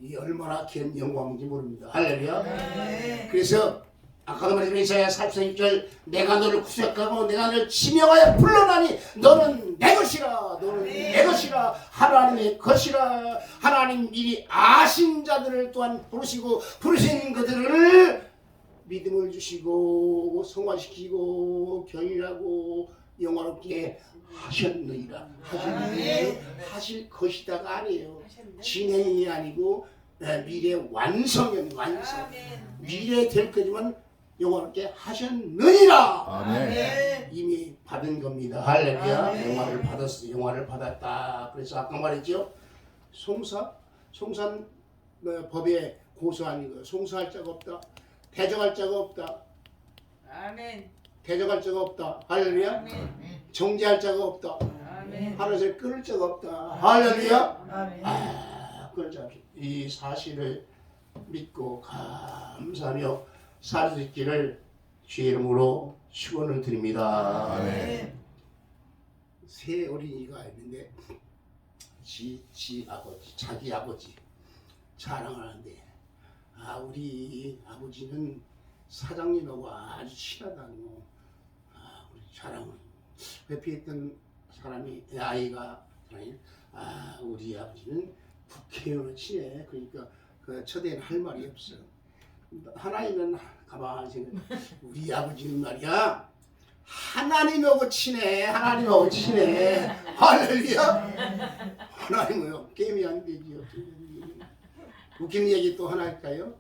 이 얼마나 귀한 영광인지 모릅니다. 할렐루야. 그래서 아까도 말했지만 이사야 46절 내가 너를 구속하고 내가 너를 지명하여 불러나니 너는 내 것이라. 너는 내 것이라. 하나님의 것이라. 하나님 미리 아신 자들을 또한 부르신 그들을 믿음을 주시고 성화시키고 경일하고 영화롭게 하셨느니라. 하실 것이다가 아니에요. 진행이 아니고 미래 완성. 미래 될 거지만 영화롭게 하셨느니라. 아멘. 이미 받은 겁니다. 할렐루야. 영화를 받았다. 그래서 아까 말했죠. 송산 법에 고소한 거 송사할 자가 없다. 대적할 자가 없다. 아멘. 대적할 자가 없다. 할렐루야. 정죄할 자가 없다. 하늘에서 끊을 자가 없다. 할렐루야. 끊을 자 없다. 이 사실을 믿고 감사하며 살 수 있기를 주의 이름으로 축원을 드립니다. 아멘. 세 어린이가 있는데 자기 아버지 자랑을 하는데 우리 아버지는 사장님하고 아주 친하다고 우리 자랑을 회피했던 사람이 아이가 우리 아버지는 국회의원을 친해. 그러니까 그 처대에는 할 말이 없어. 하나님은 가만히 생각해. 우리 아버지는 말이야 하나님하고 친해. 할렐루야. 하나님은요 게임이 안 되지요. 웃기는 얘기 또 하나 할까요?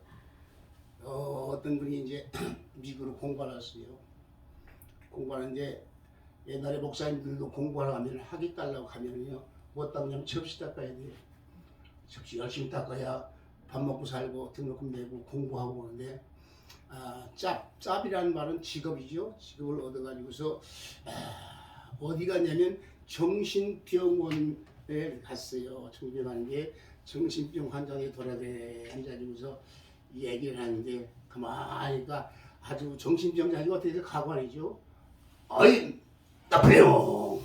어떤 분이 이제 미국으로 공부하러 왔어요. 공부하는데 옛날에 목사님들도 공부하러 가면 학위 달라고 가면은요 뭐 닦냐면 접시 닦아야 돼요. 접시 열심히 닦아야 밥 먹고 살고 등록금 내고 공부하고 오는데 짭이라는 말은 직업이죠. 직업을 얻어가지고서 어디 갔냐면 정신병원에 갔어요. 정신병원에 정신병 환자들이 돌아다니고 앉아가지고서 얘기를 하는데 가만히 가 아주 정신병자가 어떻게 가관이죠. 어이 나폴레옹.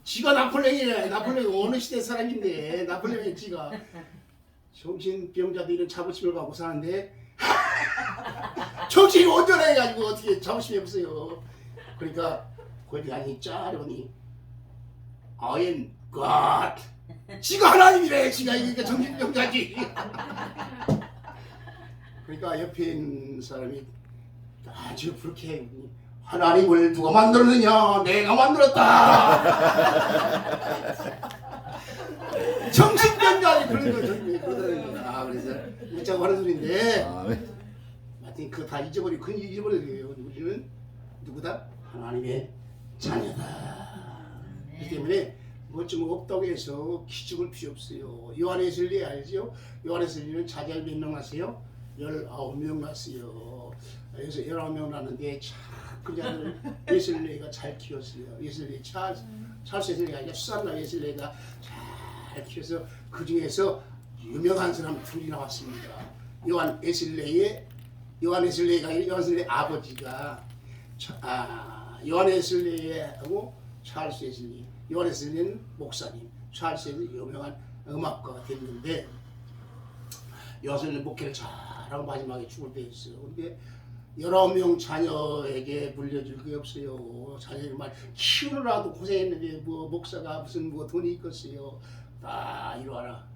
지가 나폴레옹이래. 나폴레옹 어느 시대 사람인데 나폴레옹이 지가 정신병자들이 이런 자부심을 갖고 사는데 정신이 온전해가지고 어떻게 자부심이 없어요. 그러니까 거기 아니 짜려니 I am God. 지가 하나님이래. 지가 이게 정신병자지. 그러니까 옆에 있는 사람이 아주 그렇게 하나님을 누가 만들었느냐? 내가 만들었다. 정신병자니 그런 거 그러더라고요. 그래서 웃자고 하는 소리인데 아멘. 하여튼 그거 다 잊어버리고 그건 잊어버려요. 우리는 누구다? 하나님의 자녀다. 그렇기 때문에 뭐 좀 없다고 해서 기죽을 필요 없어요. 요한에슬리 알죠? 요한에슬리는 자녀를 몇 명 낳았어요? 19명 낳았어요. 그래서 19명 낳았는데 그 자들 웨슬리가 잘 키웠어요. 웨슬리 찰스 웨슬리가 아니라 수산나 웨슬리가 잘 키워서 그 중에서 유명한 사람 둘이 나왔습니다. 요한 웨슬리의 아버지가 요한 웨슬리하고 찰스 웨슬리. 요한 웨슬리는 목사님, 찰스 웨슬리 유명한 음악가가 됐는데 요한 웨슬리 목회를 잘하고 마지막에 죽을 때 있어요. 근데 19명 자녀에게 물려줄 게 없어요. 자녀를 말 키우느라도 고생했는데 뭐 목사가 무슨 뭐 돈이 있겠어요. 다 이러하라.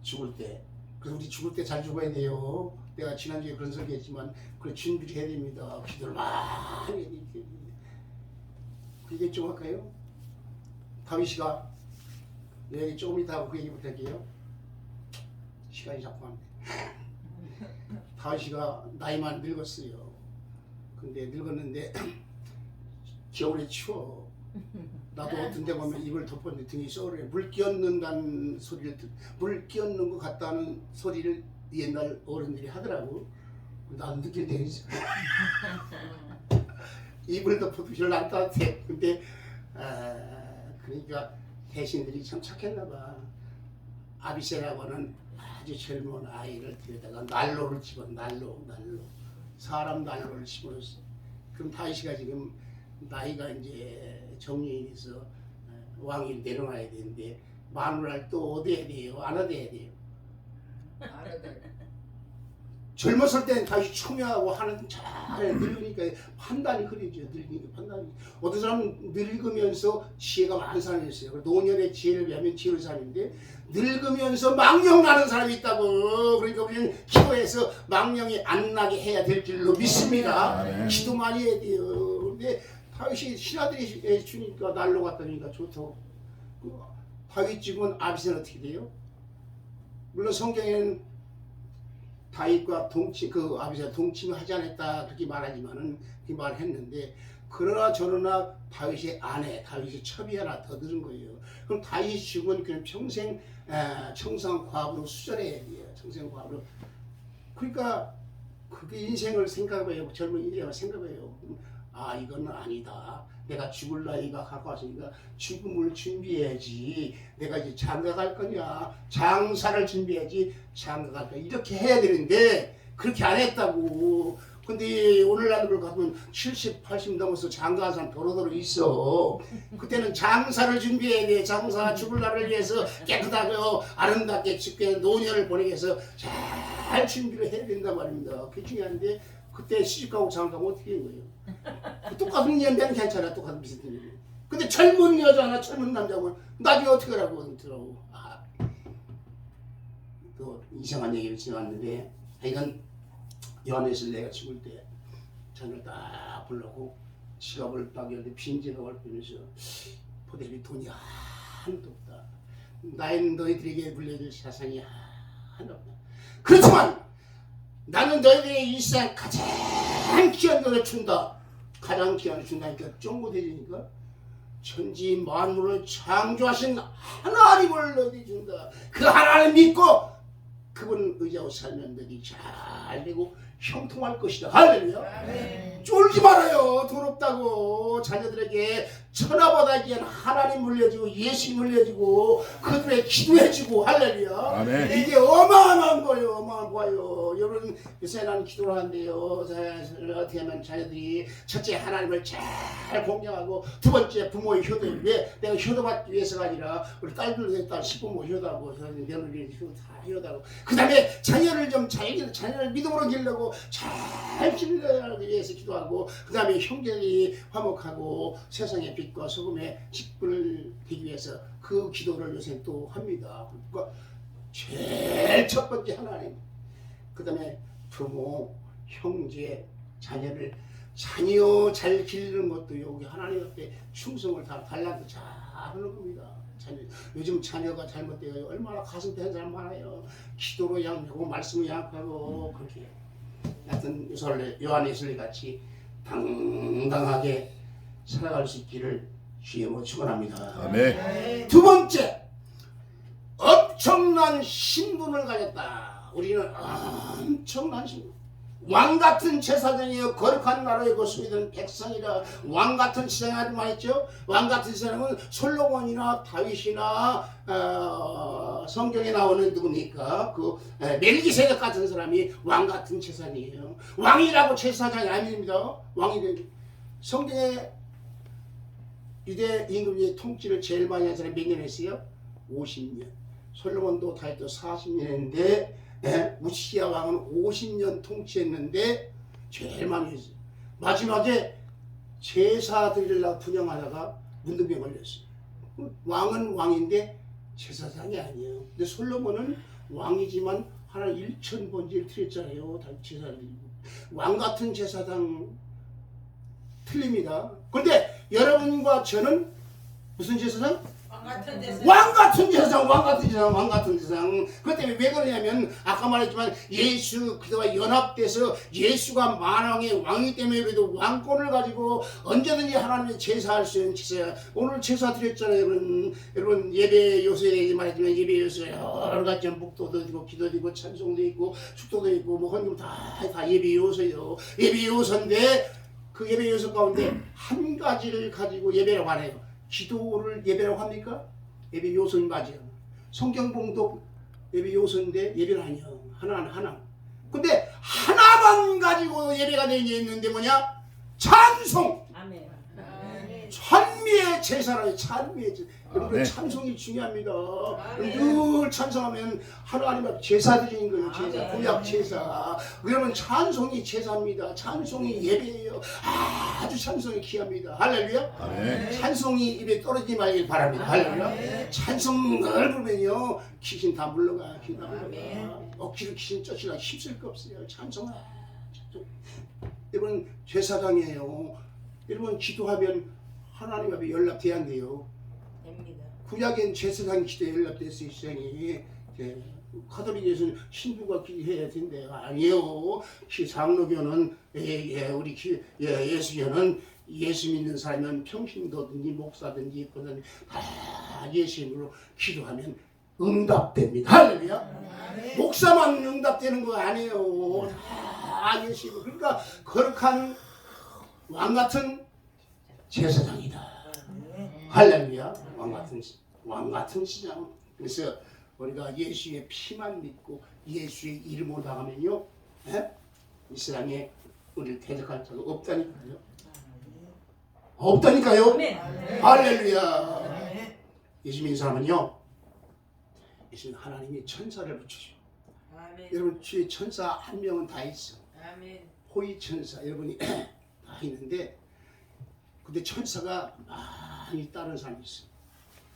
죽을 때. 그래서 우리 죽을 때 잘 죽어야 돼요. 내가 지난주에 그런 소리 했지만 그래 준비를 해야 됩니다. 기도를 많이 해야 됩니다. 그게 좀 할까요? 다윗이가 얘기 조금 이따 그 얘기부터 할게요. 시간이 자꾸 안 돼. 다윗이가 나이만 늙었어요. 근데 늙었는데 겨울에 추워. 나도 어떤 데 보면 이걸 덮었는데 등이 쏘래. 물 끼얹는다는 소리를 물 끼얹는 것 같다는 소리를 옛날 어른들이 하더라고. 나도 느낄 때 있어. 이불 덮어도 별로 안 따뜻해. 근데 그러니까 대신들이 참 착했나 봐. 아비새라고는 아주 젊은 아이를 데려다가 난로를 집어 난로 사람 난로를 집어넣었어. 그럼 다윗이가 지금 나이가 이제 정년에서 왕위를 내려놔야 되는데 마누라를 또 얻어야 돼요? 안 얻어야 돼요? 젊었을 때는 다시 총명하고 하는 잘 늙으니까 판단이 흐려져. 늙으니까 판단이. 어떤 사람은 늙으면서 지혜가 많은 사람이 있어요. 노년의 지혜를 배우면 지혜로운 사람인데 늙으면서 망령 나는 사람이 있다고. 그러니까 우리는 기도해서 망령이 안 나게 해야 될 줄로 믿습니다. 기도 많이 해야 돼요. 근데 다윗이 신하들이 주니까 날로 갔다니까 좋다고. 다윗 집은 아비새는 어떻게 돼요? 물론 성경에는 다윗과 그 아비새가 동침을 하지 않았다 그렇게 말하지만은 그 말을 했는데 그러나 저러나 다윗의 아내 다윗의 첩이 하나 더 들은 거예요. 그럼 다윗이 죽은 그냥 평생 청상 과부로 수절해야 돼요. 청생 과부로. 그러니까 그게 인생을 생각해봐요. 젊은 인생을 생각해봐요. 아 이건 아니다. 내가 죽을 나이가 가까웠으니까 죽음을 준비해야지. 내가 이제 장가갈 거냐 장사를 준비해야지 장가갈 거냐 이렇게 해야 되는데 그렇게 안 했다고. 근데 오늘날을 가면 70, 80 넘어서 장가한 사람 도로도로 있어. 그때는 장사를 준비해야 돼. 장사 죽을 날을 위해서 깨끗하게 아름답게 죽게 노년을 보내기 위해서 잘 준비를 해야 된단 말입니다. 그게 중요한데 그때 시집가고 장가가면 어떻게 된 거예요? 똑같은 연배는 괜찮아. 똑같은 비슷한 연배. 근데 젊은 여자나 젊은 남자면 나중에 어떻게 하라고 하더라고. 또 이상한 얘기를 지나왔는데 하여간 요한에슬리가 죽을 때 자녀를 딱 불러고 지갑을 딱 열는데 빈 지갑을 빼면서 보더니 돈이 하나도 없다. 나는 너희들에게 물려줄 세상이 하나도 없다. 그렇지만 나는 너희들의 일상 가장 귀한 것을 준다. 가장 귀한 것을 준다니까 좀 못해지니까 천지 만물을 창조하신 하나님을 너희들이 준다. 그 하나님 믿고 그분 의지하고 살면 너희들이 잘 되고 형통할 것이다. 할렐루야. 쫄지 말아요. 돈 없다고. 자녀들에게 천하보다 귀한 하나님 물려주고 예수 물려주고 그들에게 기도해주고 할렐루야. 아멘. 이게 어마어마한 거예요. 어마어마한 거예요. 여러분 요새 나는 기도를 하는데요. 어떻게 하면 자녀들이 첫째 하나님을 잘 공경하고 두 번째 부모의 효도. 왜 내가 효도받기 위해서가 아니라 우리 딸들도 딸 시부모 효도하고 며느리 효도 다 효도하고 그 다음에 자녀를 좀 자녀를 믿음으로 기르려고 잘 기르기 위해서 기도하고 그 다음에 형제들이 화목하고 세상의 빛과 소금의 직분을 되기 위해서 그 기도를 요새 또 합니다. 그러니까 제일 첫 번째 하나님, 그 다음에 부모, 형제, 자녀를 자녀 잘 기르는 것도 여기 하나님 앞에 충성을 다 달라도 잘 하는 겁니다. 자녀, 요즘 자녀가 잘못되어 얼마나 가슴 된 사람 많아요. 기도로 양육하고 말씀을 양육하고 그렇게 하여튼 요한예술리 같이 당당하게 살아갈 수 있기를 주님으로 축원합니다. 아멘. 두 번째, 엄청난 신분을 가졌다. 우리는 엄청난 신분. 왕같은 제사장이여 거룩한 나라의 것을 믿은 백성이라. 왕같은 제사장이 말했죠. 왕같은 제사장은 솔로몬이나 다윗이나 성경에 나오는 누굽니까? 그 멜기세덱 같은 사람이 왕같은 제사장이에요. 왕이라고 제사장이 아닙니다. 왕이 성경에 유대 임금의 통치를 제일 많이 한 사람이 몇 년 했어요? 50년. 솔로몬도 다윗도 40년 했는데 우시야 왕은 50년 통치했는데 제일 많이 했어요. 마지막에 제사 드리려고 분양하다가 문둥병 걸렸어요. 왕은 왕인데 제사장이 아니에요. 근데 솔로몬은 왕이지만 하나 1,000번지를 드렸잖아요. 다 제사 드리고. 왕 같은 제사장 틀립니다. 그런데 여러분과 저는 무슨 제사장? 왕 같은 제사장, 왕 같은 제사장, 왕 같은 제사장. 그것 때문에 왜 그러냐면 아까 말했지만 예수 그리스도와 연합돼서 예수가 만왕의 왕이기 때문에 그래도 왕권을 가지고 언제든지 하나님의 제사할 수 있는 제사. 오늘 제사 드렸잖아요. 여러분 예배 요소에 대해서 말했지만 예배 요소에 여러 가지 묵도도 있고 기도도 있고 찬송도 있고 축도도 있고 뭐 헌금 다 예배 요소예요. 예배 요소인데 그 예배 요소 가운데 한 가지를 가지고 예배라고 안 해요. 기도를 예배라고 합니까? 예배 요소는 맞아요. 성경 봉독 예배 요소인데 예배는 아니에요. 하나. 근데 하나만 가지고 예배가 되어 있는데 뭐냐? 찬송. 아멘. 찬미의 제사라요. 찬미의 제사. 여러분 네. 찬송이 중요합니다. 늘 찬송하면 하나님 앞에 제사 드리는 거예요. 제사. 구약 제사. 그러면 찬송이 제사입니다. 찬송이 예배예요. 아주 찬송이 귀합니다. 할렐루야. 아멘. 찬송이 입에 떨어지지 말길 바랍니다. 할렐루야. 찬송을 부르면요 귀신 다 물러가. 귀신 다 물러가. 억지로 귀신 쫓으려 힘쓸 거 없어요. 찬송아. 여러분 제사장이에요. 여러분 기도하면 하나님 앞에 연락돼야 안 돼요. 됩니다. 구약엔 제사장 기도에 연락됐어요. 시장이. 카톨릭에서는 신부가 기도해야 된대요. 아니에요. 장로교는 우리 예수교는 예수 믿는 사람은 평신도든지 목사든지 다 예수님으로 기도하면 응답됩니다. 할렐루야. 목사만 응답되는 거 아니에요. 다 예수님. 그러니까 거룩한 왕 같은 제사장이다. 할렐루야. 왕 같은 시장. 그래서 우리가 예수의 피만 믿고 예수의 이름으로 나가면요, 이 세상에 우리를 대적할 자가 없다니까요. 없다니까요. 아멘. 할렐루야. 예수 믿는 사람은요, 예수는 하나님이 천사를 붙여줘. 아멘. 여러분 주의 천사 한 명은 다 있어. 아멘. 호위 천사 여러분이 다 있는데, 근데 천사가 많이 따르는 사람이 있어.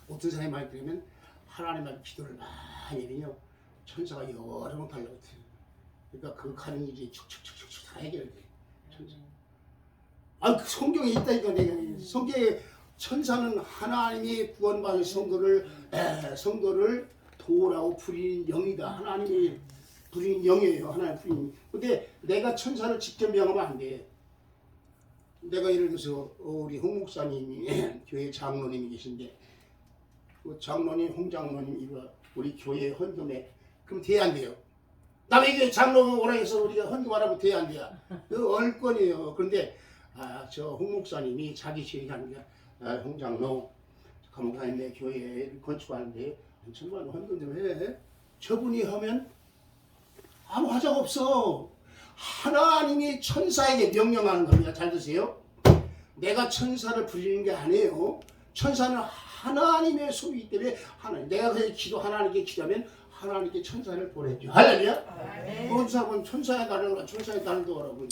어떤 사람이 많이 들으면 하나님한테 기도를 많이 하면요 천사가 여러 번 달라붙어요. 그러니까 그 가는 일이 축축축축 다 해결돼. 천사. 그 성경에 있다니까. 내가 성경에 천사는 하나님이 구원받은 성도를 도우라고 부리는 영이다. 하나님이 부리는 영이에요. 하나님 부리는. 근데 내가 천사를 직접 명하면 안 돼. 내가 예를 들어서 우리 홍 목사님이 교회 장로님이 계신데 그 장로님 홍 장로님 우리 교회 헌금에 그럼 돼야 안 돼요. 남의 교회 장로 오라 해서 우리가 헌금하라고 돼야 안 돼요. 그 얼건이에요. 그런데 저 홍 목사님이 자기 시행하니까 홍 장로 홍 목사님 내 교회 건축하는데 천만 원 헌금 좀 해. 저분이 하면 아무 하자가 없어. 하나님이 천사에게 명령하는 겁니다. 잘 드세요. 내가 천사를 부리는 게 아니에요. 천사는 하나님의 소유이기 때문에 내가 그래서 하나님께 기도하면 하나님께 천사를 보내죠. 할렐루야. 그런 사람은 천사의 날을 천사의 날도 오라고.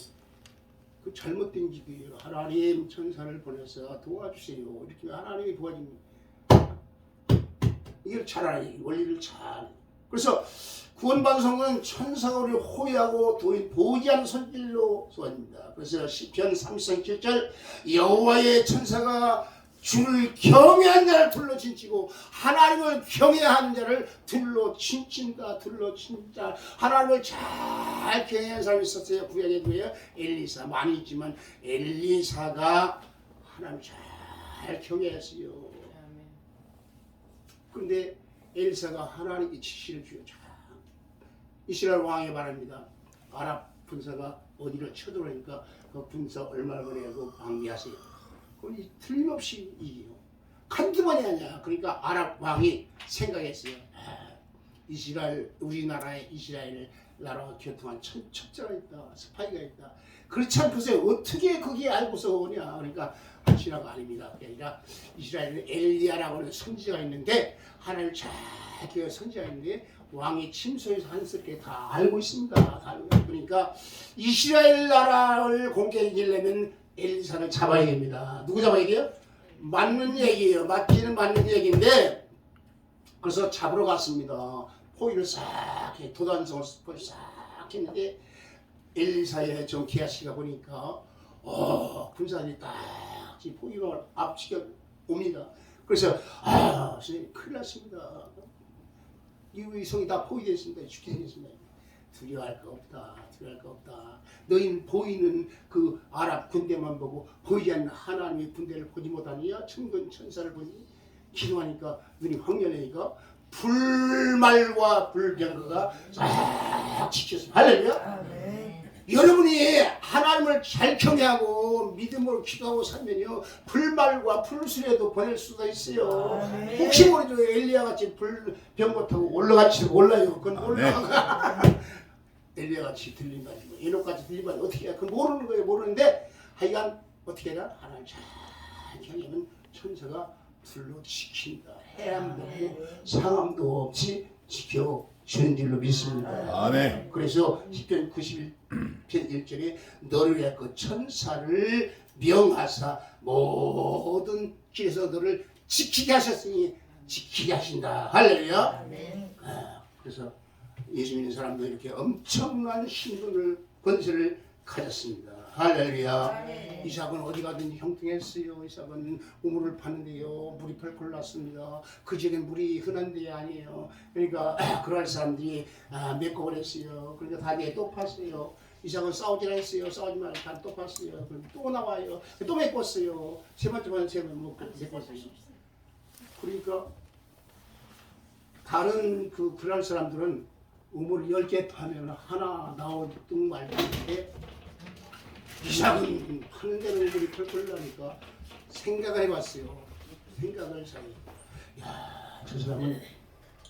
그 잘못된 기도예요. 하나님 천사를 보내서 도와주세요. 이렇게 하나님이 도와줍니다. 이걸 잘 알아요. 원리를 잘. 그래서 구원받은 성도는 천사가 우리를 호위하고 보호하는 손길로 소환합니다. 그래서 시편 30장 7절 여호와의 천사가 주를 경외한 자를 둘러 친치고 하나님을 경외하는 자를 둘러 친친다. 둘러 친다. 하나님을 잘 경외하는 사람이 있었어요. 구약에도요. 엘리사 많이 있지만 엘리사가 하나님을 잘 경외했어요. 그런데 엘리사가 하나님께 지시를 주요. 이스라엘 왕에 말합니다. 아랍 군사가 어디를 쳐들어오니까 그 군사 얼마나 걸려고 방비하세요. 그건 틀림없이 이기요. 한두 번이 아니야. 그러니까 아랍 왕이 생각했어요. 이스라엘, 우리나라의 이스라엘 나라와 교통한 첩자가 있다. 스파이가 있다. 그렇지 않고서 어떻게 거기에 알고서 오냐. 그러니까 신화가 아닙니다. 그게 아니라 이스라엘은 엘리야라고 하는 선지자가 있는데 하나님을 잘 기억하는 선지자가 있는데 왕이 침소에서 한스럽게 다 알고 있습니다. 다 알고. 그러니까 이스라엘 나라를 공격하려면 엘리사를 잡아야 됩니다. 누구 잡아야 돼요? 맞는 얘기예요. 맞기는 맞는 얘기인데 그래서 잡으러 갔습니다. 포위를 싹 해. 도단성을 포위 싹 했는데 엘리사의 좀 기아씨가 보니까 군사들이 딱 포위를 앞치겨 옵니다. 그래서 선생님 큰일 났습니다. 이 성이 다 포위됐습니다. 죽게 생겼습니다. 두려워할 거 없다. 두려워할 거 없다. 너희는 보이는 그 아랍 군대만 보고 보이지 않는 하나님의 군대를 보지 못하니야. 천군 천사를 보니 기도하니까 눈이 황렬하니까 불말과 불병거가 쫙 지켰습니다. 할렐루야. 여러분이 하나님을 잘 경외하고 믿음으로 기도하고 살면요 불말과 불수레도 보낼 수가 있어요. 혹시 모르죠. 엘리야같이 불병거타고 올라갈지도 몰라요. 그건 올라가. 엘리야같이 들린 거 아니고 에녹같이 들린 거 아니고 어떻게 해야 그건 모르는 거예요. 모르는데 하여간 어떻게 해야 하나님 잘 경외하면 천사가 둘러 지킨다. 해함도 없고 상함도 없이 지켜주는 줄로 믿습니다. 아멘. 그래서 시편 91편 1절에 너를 위하여 그 천사를 명하사 모든 길에서 너를 지키게 하셨으니 지키게 하신다. 할렐루야. 그래서 예수 믿는 사람도 이렇게 엄청난 신분을 권세를 가졌습니다. 할렐루야. 이삭은 어디 가든지 형통했어요. 이삭은 우물을 파는데요 물이 펄펄 났습니다. 그 지역엔 물이 흔한 데 아니에요. 그러니까 그럴 사람들이 메꿔을 했어요. 그러니까 다리에 또 팠어요. 이삭은 싸우질 않았어요. 싸우지 말고 다리 또 팠어요. 또 나와요. 또 메꿨어요. 세 번째 번째 메꿨어요. 그러니까 다른 그럴 사람들은 우물 10개 파면 하나 나오든 말든데 이삭은 하는 대로 우물이 펄펄 나니까 생각을 해봤어요. 생각을 해서 저 사람은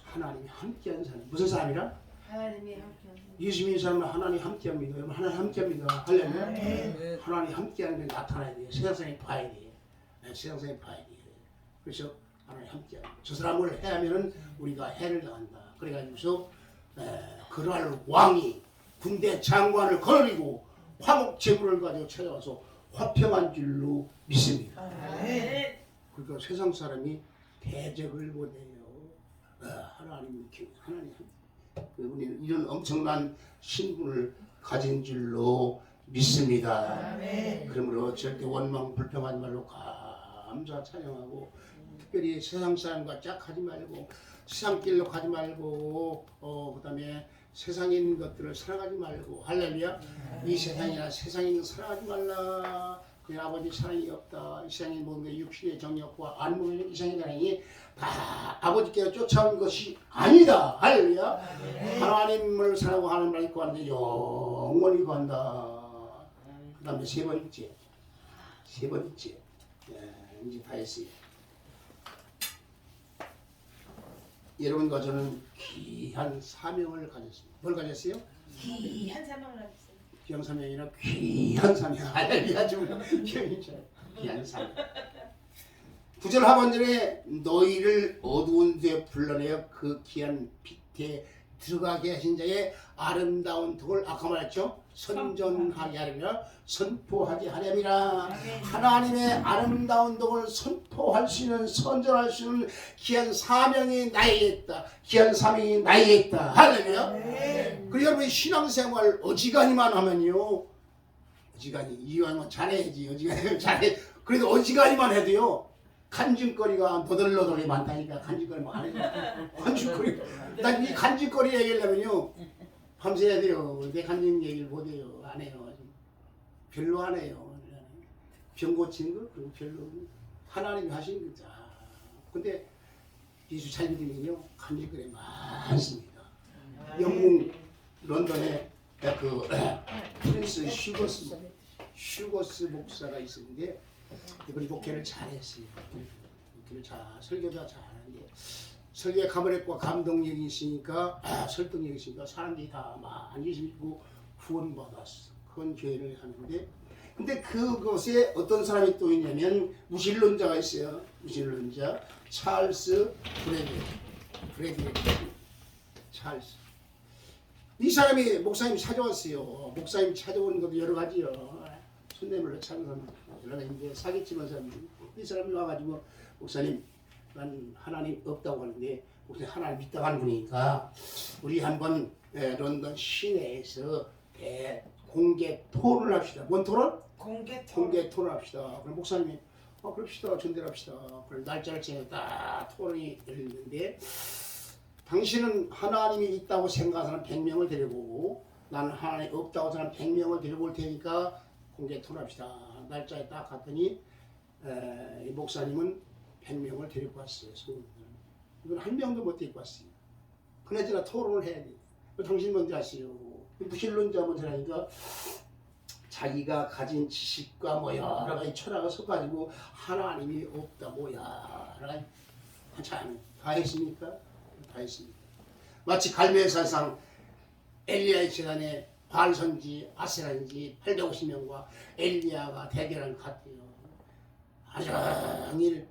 하나님이 함께하는 사람. 무슨 사람이라? 하나님이 함께하는 예수 믿는 사람은 하나님이 함께합니다. 여러분 하나님 함께합니다. 할렐루야. 하나님이 함께하는 게 나타나야 돼요. 세상에 봐야 돼요. 세상에 봐야 돼요. 그래서 하나님 함께하는 저 사람을 해하면은 우리가 해를 당한다. 그래가지고서 그날 왕이 군대 장관을 거느리고 화목 제물을 가지고 찾아와서 화평한 줄로 믿습니다. 그러니까 세상 사람이 대적을 못해요. 하나님 우리는 이런 엄청난 신분을 가진 줄로 믿습니다. 그러므로 절대 원망 불평하지 말고 감사 찬양하고 특별히 세상 사람과 짝하지 말고 세상 길로 가지 말고 그 다음에 세상에 있는 것들을 사랑하지 말고 할렐루야. 이 세상이나 세상에 있는 거 사랑하지 말라. 그냥 아버지 사랑이 없다. 이 세상에 모든 게 육신의 정욕과 안목의 이상의 사랑이 다 아버지께서 쫓아온 것이 아니다. 할렐루야. 하나님을 사랑하고 하나님을 구하는데 영원히 구한다. 그 다음에 세 번째 이제 다 했어요. 여러분과 저는 귀한 사명을 가졌습니다. 뭘 가졌어요? 귀한 사명을 하셨어요. 귀한 사명이 아니라 귀한 사명. 할렐루야. 귀한 사명. 9절 하반절에 너희를 어두운 데 불러내어 그 귀한 빛에 들어가게 하신 자의 아름다운 덕을 아까 말했죠. 선전하게 하려면 선포하게 하려니라. 하나님의 아름다운 덕을 선포할 수 있는 선전할 수 있는 귀한 사명이 나에게 있다. 귀한 사명이 나에게 있다. 할렐루야. 그리고 여러분 신앙생활 어지간히만 하면요. 어지간히 이왕은 잘해야지. 어지간히 잘해. 그래도 어지간히만 해도요. 간증거리가 너덜너덜이 많다니까 간증거리만 안 해요. 간증거리. 난 이 간증거리 얘기를 하면요. 밤새 해야 돼요. 내 간증 얘기를 못 해요. 안 해요. 별로 안 해요. 병 고치는 거 그리고 별로 하나님이 하신 거죠. 근데 예수 잘 믿으면요. 간증거리 많습니다. 영국 런던에 그 프린스 슈거스 목사가 있었는데 그분이 목회를 잘했어요. 목회를 설교도 잘하는데 설교에 가버렸고 감동력이 있으니까 설득력이 있으니까 사람들이 다 많이 믿고 구원받았어. 그런 교회를 하는데 근데 그곳에 어떤 사람이 또 있냐면 무신론자가 있어요. 무신론자 찰스 브래드 찰스 이 사람이 목사님 찾아왔어요. 목사님 찾아오는 것도 여러 가지요. 손님으로 찾아오는 여러 가지 사기치는 사람 이 사람이 와가지고 목사님 난 하나님 없다고 하는데 목사님 하나님 있다고 하는 분이니까 우리 한번 런던 시내에서 공개 토론을 합시다. 뭔 토론? 공개 토론 합시다. 그럼 목사님이 그럽시다. 전대합시다. 그럼 날짜를 정해 딱 토론이 열리는데 당신은 하나님이 있다고 생각하는 100명을 데려오고 나는 하나님 없다고 생각하는 100명을 데려올 테니까 공개 토론합시다. 날짜에 딱 갔더니 이 목사님은 100명을 데리고 왔어요. 이건 한 명도 못 데리고 왔어요. 그나저나 토론을 해야 돼. 당신 먼저 하시오. 무신론자 먼저 하니까 자기가 가진 지식과 뭐 여러 가지 철학을 섞어가지고 하나님이 없다 뭐야 여러 가지 참 다 했습니까? 다 했습니다. 마치 갈멜산상 엘리야의 재단에 바알 선지 아세라인지 850명과 엘리야가 대결한 것 같아요. 하루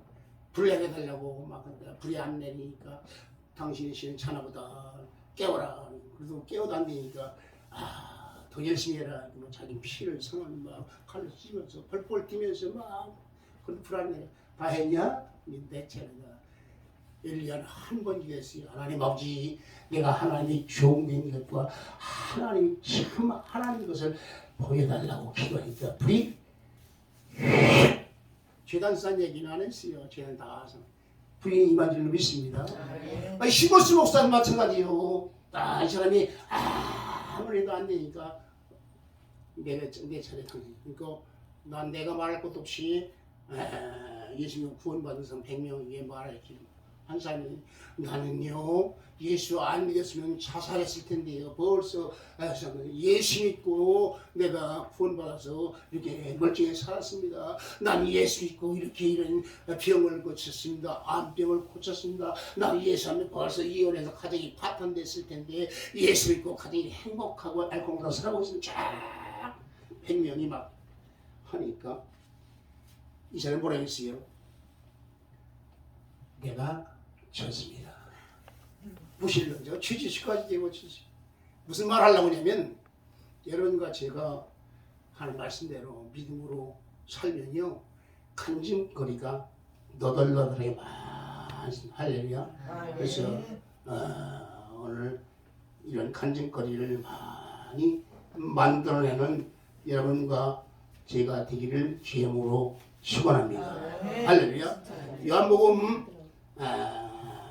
불 내려달라고 막 불이 안 내리니까 당신의 신은 자나보다 깨워라. 그래도 깨워도 안 되니까 더 열심히 해라. 뭐 자기 피를 성을 막 칼로 찌면서 펄펄 뛰면서 막 그런 불안해. 다 했냐? 내 차례다. 엘리야는 한 번 기도했어요. 하나님 아버지, 내가 하나님이 좋은 것과 하나님 참 하나님 것을 보여달라고 기도하니까 불이 재단산 얘기는 안 했어요. 재단 다 와서 불이 임한 줄로 믿습니다. 슈거스 목사는 마찬가지요. 이 사람이 아무래도 안 되니까 내 차례 당신. 그러니까 난 내가 말할 것도 없이 예수님 구원받은 사람 100명 위에 말했지. 한 사람이 나는요 예수 안 믿었으면 자살했을 텐데요. 벌써 예수 믿고 내가 구원받아서 이렇게 멀쩡히 살았습니다. 난 예수 믿고 이렇게 이런 병을 고쳤습니다. 암병을 고쳤습니다. 난 예수 안 믿고 벌써 이혼해서 가정이 파탄됐을 텐데 예수 믿고 가정이 행복하고 알콩달콩 살아가고 있으면 쫙 100명이 막 하니까 이 사람이 뭐라 했어요? 내가 졌습니다. 무신론자 취지식까지 되고 무슨 말 하려고 하냐면 여러분과 제가 하는 말씀대로 믿음으로 살면요 간증거리가 너덜너덜하게 많습니다. 할렐루야. 그래서 오늘 이런 간증거리를 많이 만들어내는 여러분과 제가 되기를 주님으로 축원합니다. 할렐루야. 요한복음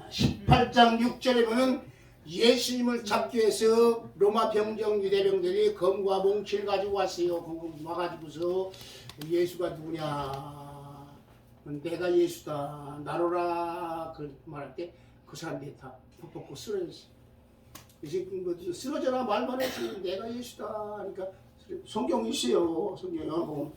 18장 6절에 보면 예수님을 잡기 위해서 로마 병정 유대병들이 검과 몽치를 가지고 왔어요. 와가지고서 예수가 누구냐? 내가 예수다. 나로라. 그 말할 때 그 사람들이 다 퍽퍽 쓰러졌어요. 쓰러져라 말만 했지. 내가 예수다. 그러니까 성경이 있어요. 성경에 보면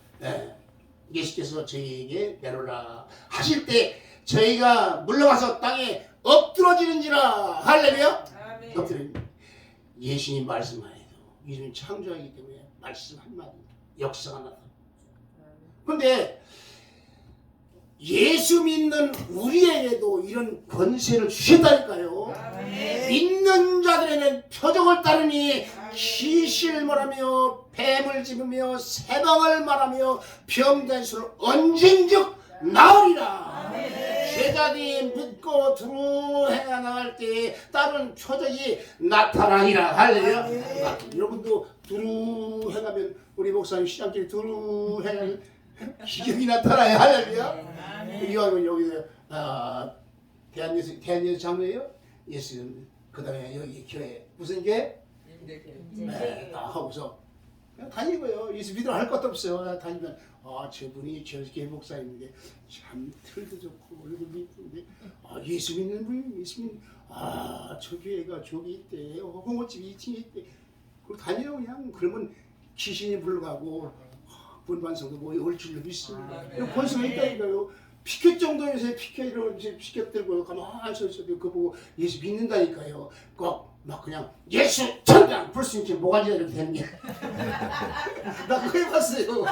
예수께서 저희에게 내로라 하실 때 저희가 물러가서 땅에 엎드러지는지라. 할렐루야. 엎드려. 예수님 말씀만 해도 예수님 창조하기 때문에 말씀 한마디 역사가 나타. 그런데 예수 믿는 우리에게도 이런 권세를 주셨다니까요. 믿는 자들에는 표적을 따르니 귀신을 말하며 뱀을 집으며 새방을 말하며 병든 수를 언젠즉 나으리라. 제자들이 믿고 두루 행하 나갈 때 다른 표적이 나타나리라. 할렐루야. 여러분도 두루 행하면 우리 목사님 시장길에 두루 행하면 기적이 나타나요. 할렐루야. 이거 여기 대한예수 장로예요. 예수 그 다음에 여기 교회 무슨 교회? 네, 다 하고서 그냥 다니고요. 예수 믿으러 할 것도 없어요. 다니면 저분이 저 교회 목사님인데 참 틀도 좋고 얼굴도 이쁜데 예수 믿는 분이 예수 믿는 저 교회가 저기 있대. 홍어집이 2층에 있대. 그리고 다녀요 그냥. 그러면 귀신이 불러가고 분반성도 뭐 얼줄로 있습니다. 권세가 있다니까요. 피켓 정도에서 피켓으로 피켓 들고 가만히 서 있어도 그거 보고 예수 믿는다니까요. 꼭 막 그냥 예수 천당 불수 있지 뭐가지 이렇게 되는 게. 나 그거 해봤어요.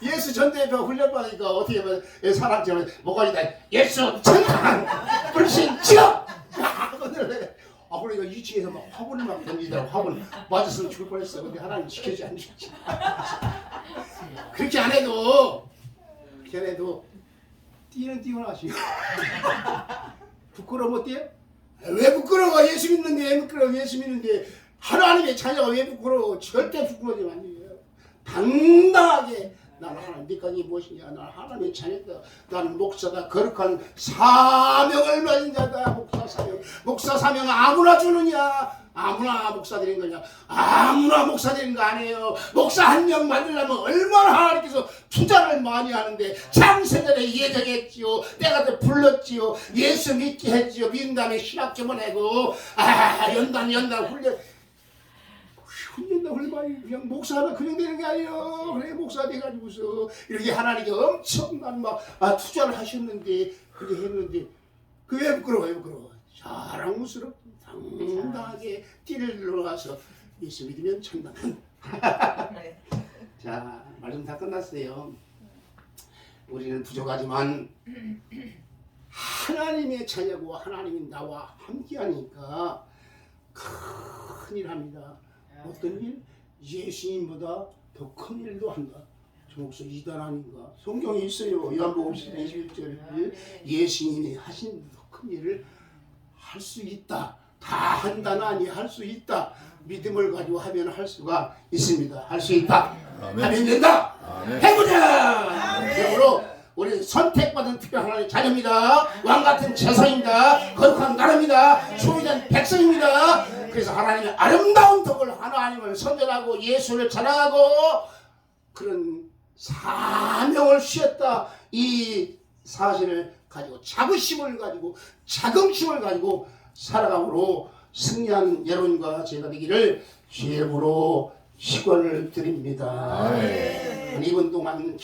예수 전대표 훈련받으니까 어떻게 하면 사람처럼 뭐가지다 예수 천당 불신 지어. 그러니까 2층에서 막 화분을 막 던지더라고. 화분 맞았으면 죽을 뻔했어. 근데 하나님 지켜주지 안 죽지. 그렇게 안 해도 뛰어나시오. 부끄러워 못 뛰어? 왜 부끄러워? 예수 믿는데 왜 부끄러워? 예수 믿는데 하나님의 자녀가 왜 부끄러워? 절대 부끄러워지면 안 돼요. 당당하게 나는 하나님 네가 무엇이냐? 나는 하나님의 자녀다. 나는 목사다. 거룩한 사명을 가진 자다. 목사 사명 아무나 주느냐? 아무나 목사 되는 거냐? 아무나 목사 되는 거 아니에요. 목사 한 명 만들려면 얼마나 하나님께서 투자를 많이 하는데 장세전에 예정했지요. 내가 또 불렀지요. 예수 믿게 했지요. 믿은 다음에 신학교 보내고 연단 훈련이 그냥 목사가 그냥 되는 게 아니에요. 그래 목사가 돼가지고서 이렇게 하나님께 엄청난 막 투자를 하셨는데 그렇게 했는데 그게 부끄러워요. 자랑스럽게 당당하게 띠를 들어가서 예수 믿으면 천당은. 자, 말씀 다 끝났어요. 우리는 부족하지만 하나님의 자녀고 하나님이 나와 함께하니까 큰일 합니다. 어떤 일? 예수님보다 더 큰 일도 한다. 저 목사 이단 아닌가? 성경에 있어요. 요한복음 21절 예수님이 하신 더 큰 일을 할 수 있다. 다 한다는 아니 할 수 있다. 믿음을 가지고 하면 할 수가 있습니다. 할 수 있다. 아멘. 하면 된다. 아멘. 해보자. 그러므로 우리 선택받은 특별 하나님의 자녀입니다. 왕같은 제사입니다. 거룩한 나라입니다. 소유된 백성입니다. 그래서 하나님의 아름다운 덕을 하나님을 선전하고 예수를 자랑하고 그런 사명을 주셨다. 이 사실을 가지고 자부심을 가지고 자긍심을 가지고 살아감으로 승리한 여러분과 제가 되기를 주의 이름으로 축원을 드립니다. 아멘. 이번 동안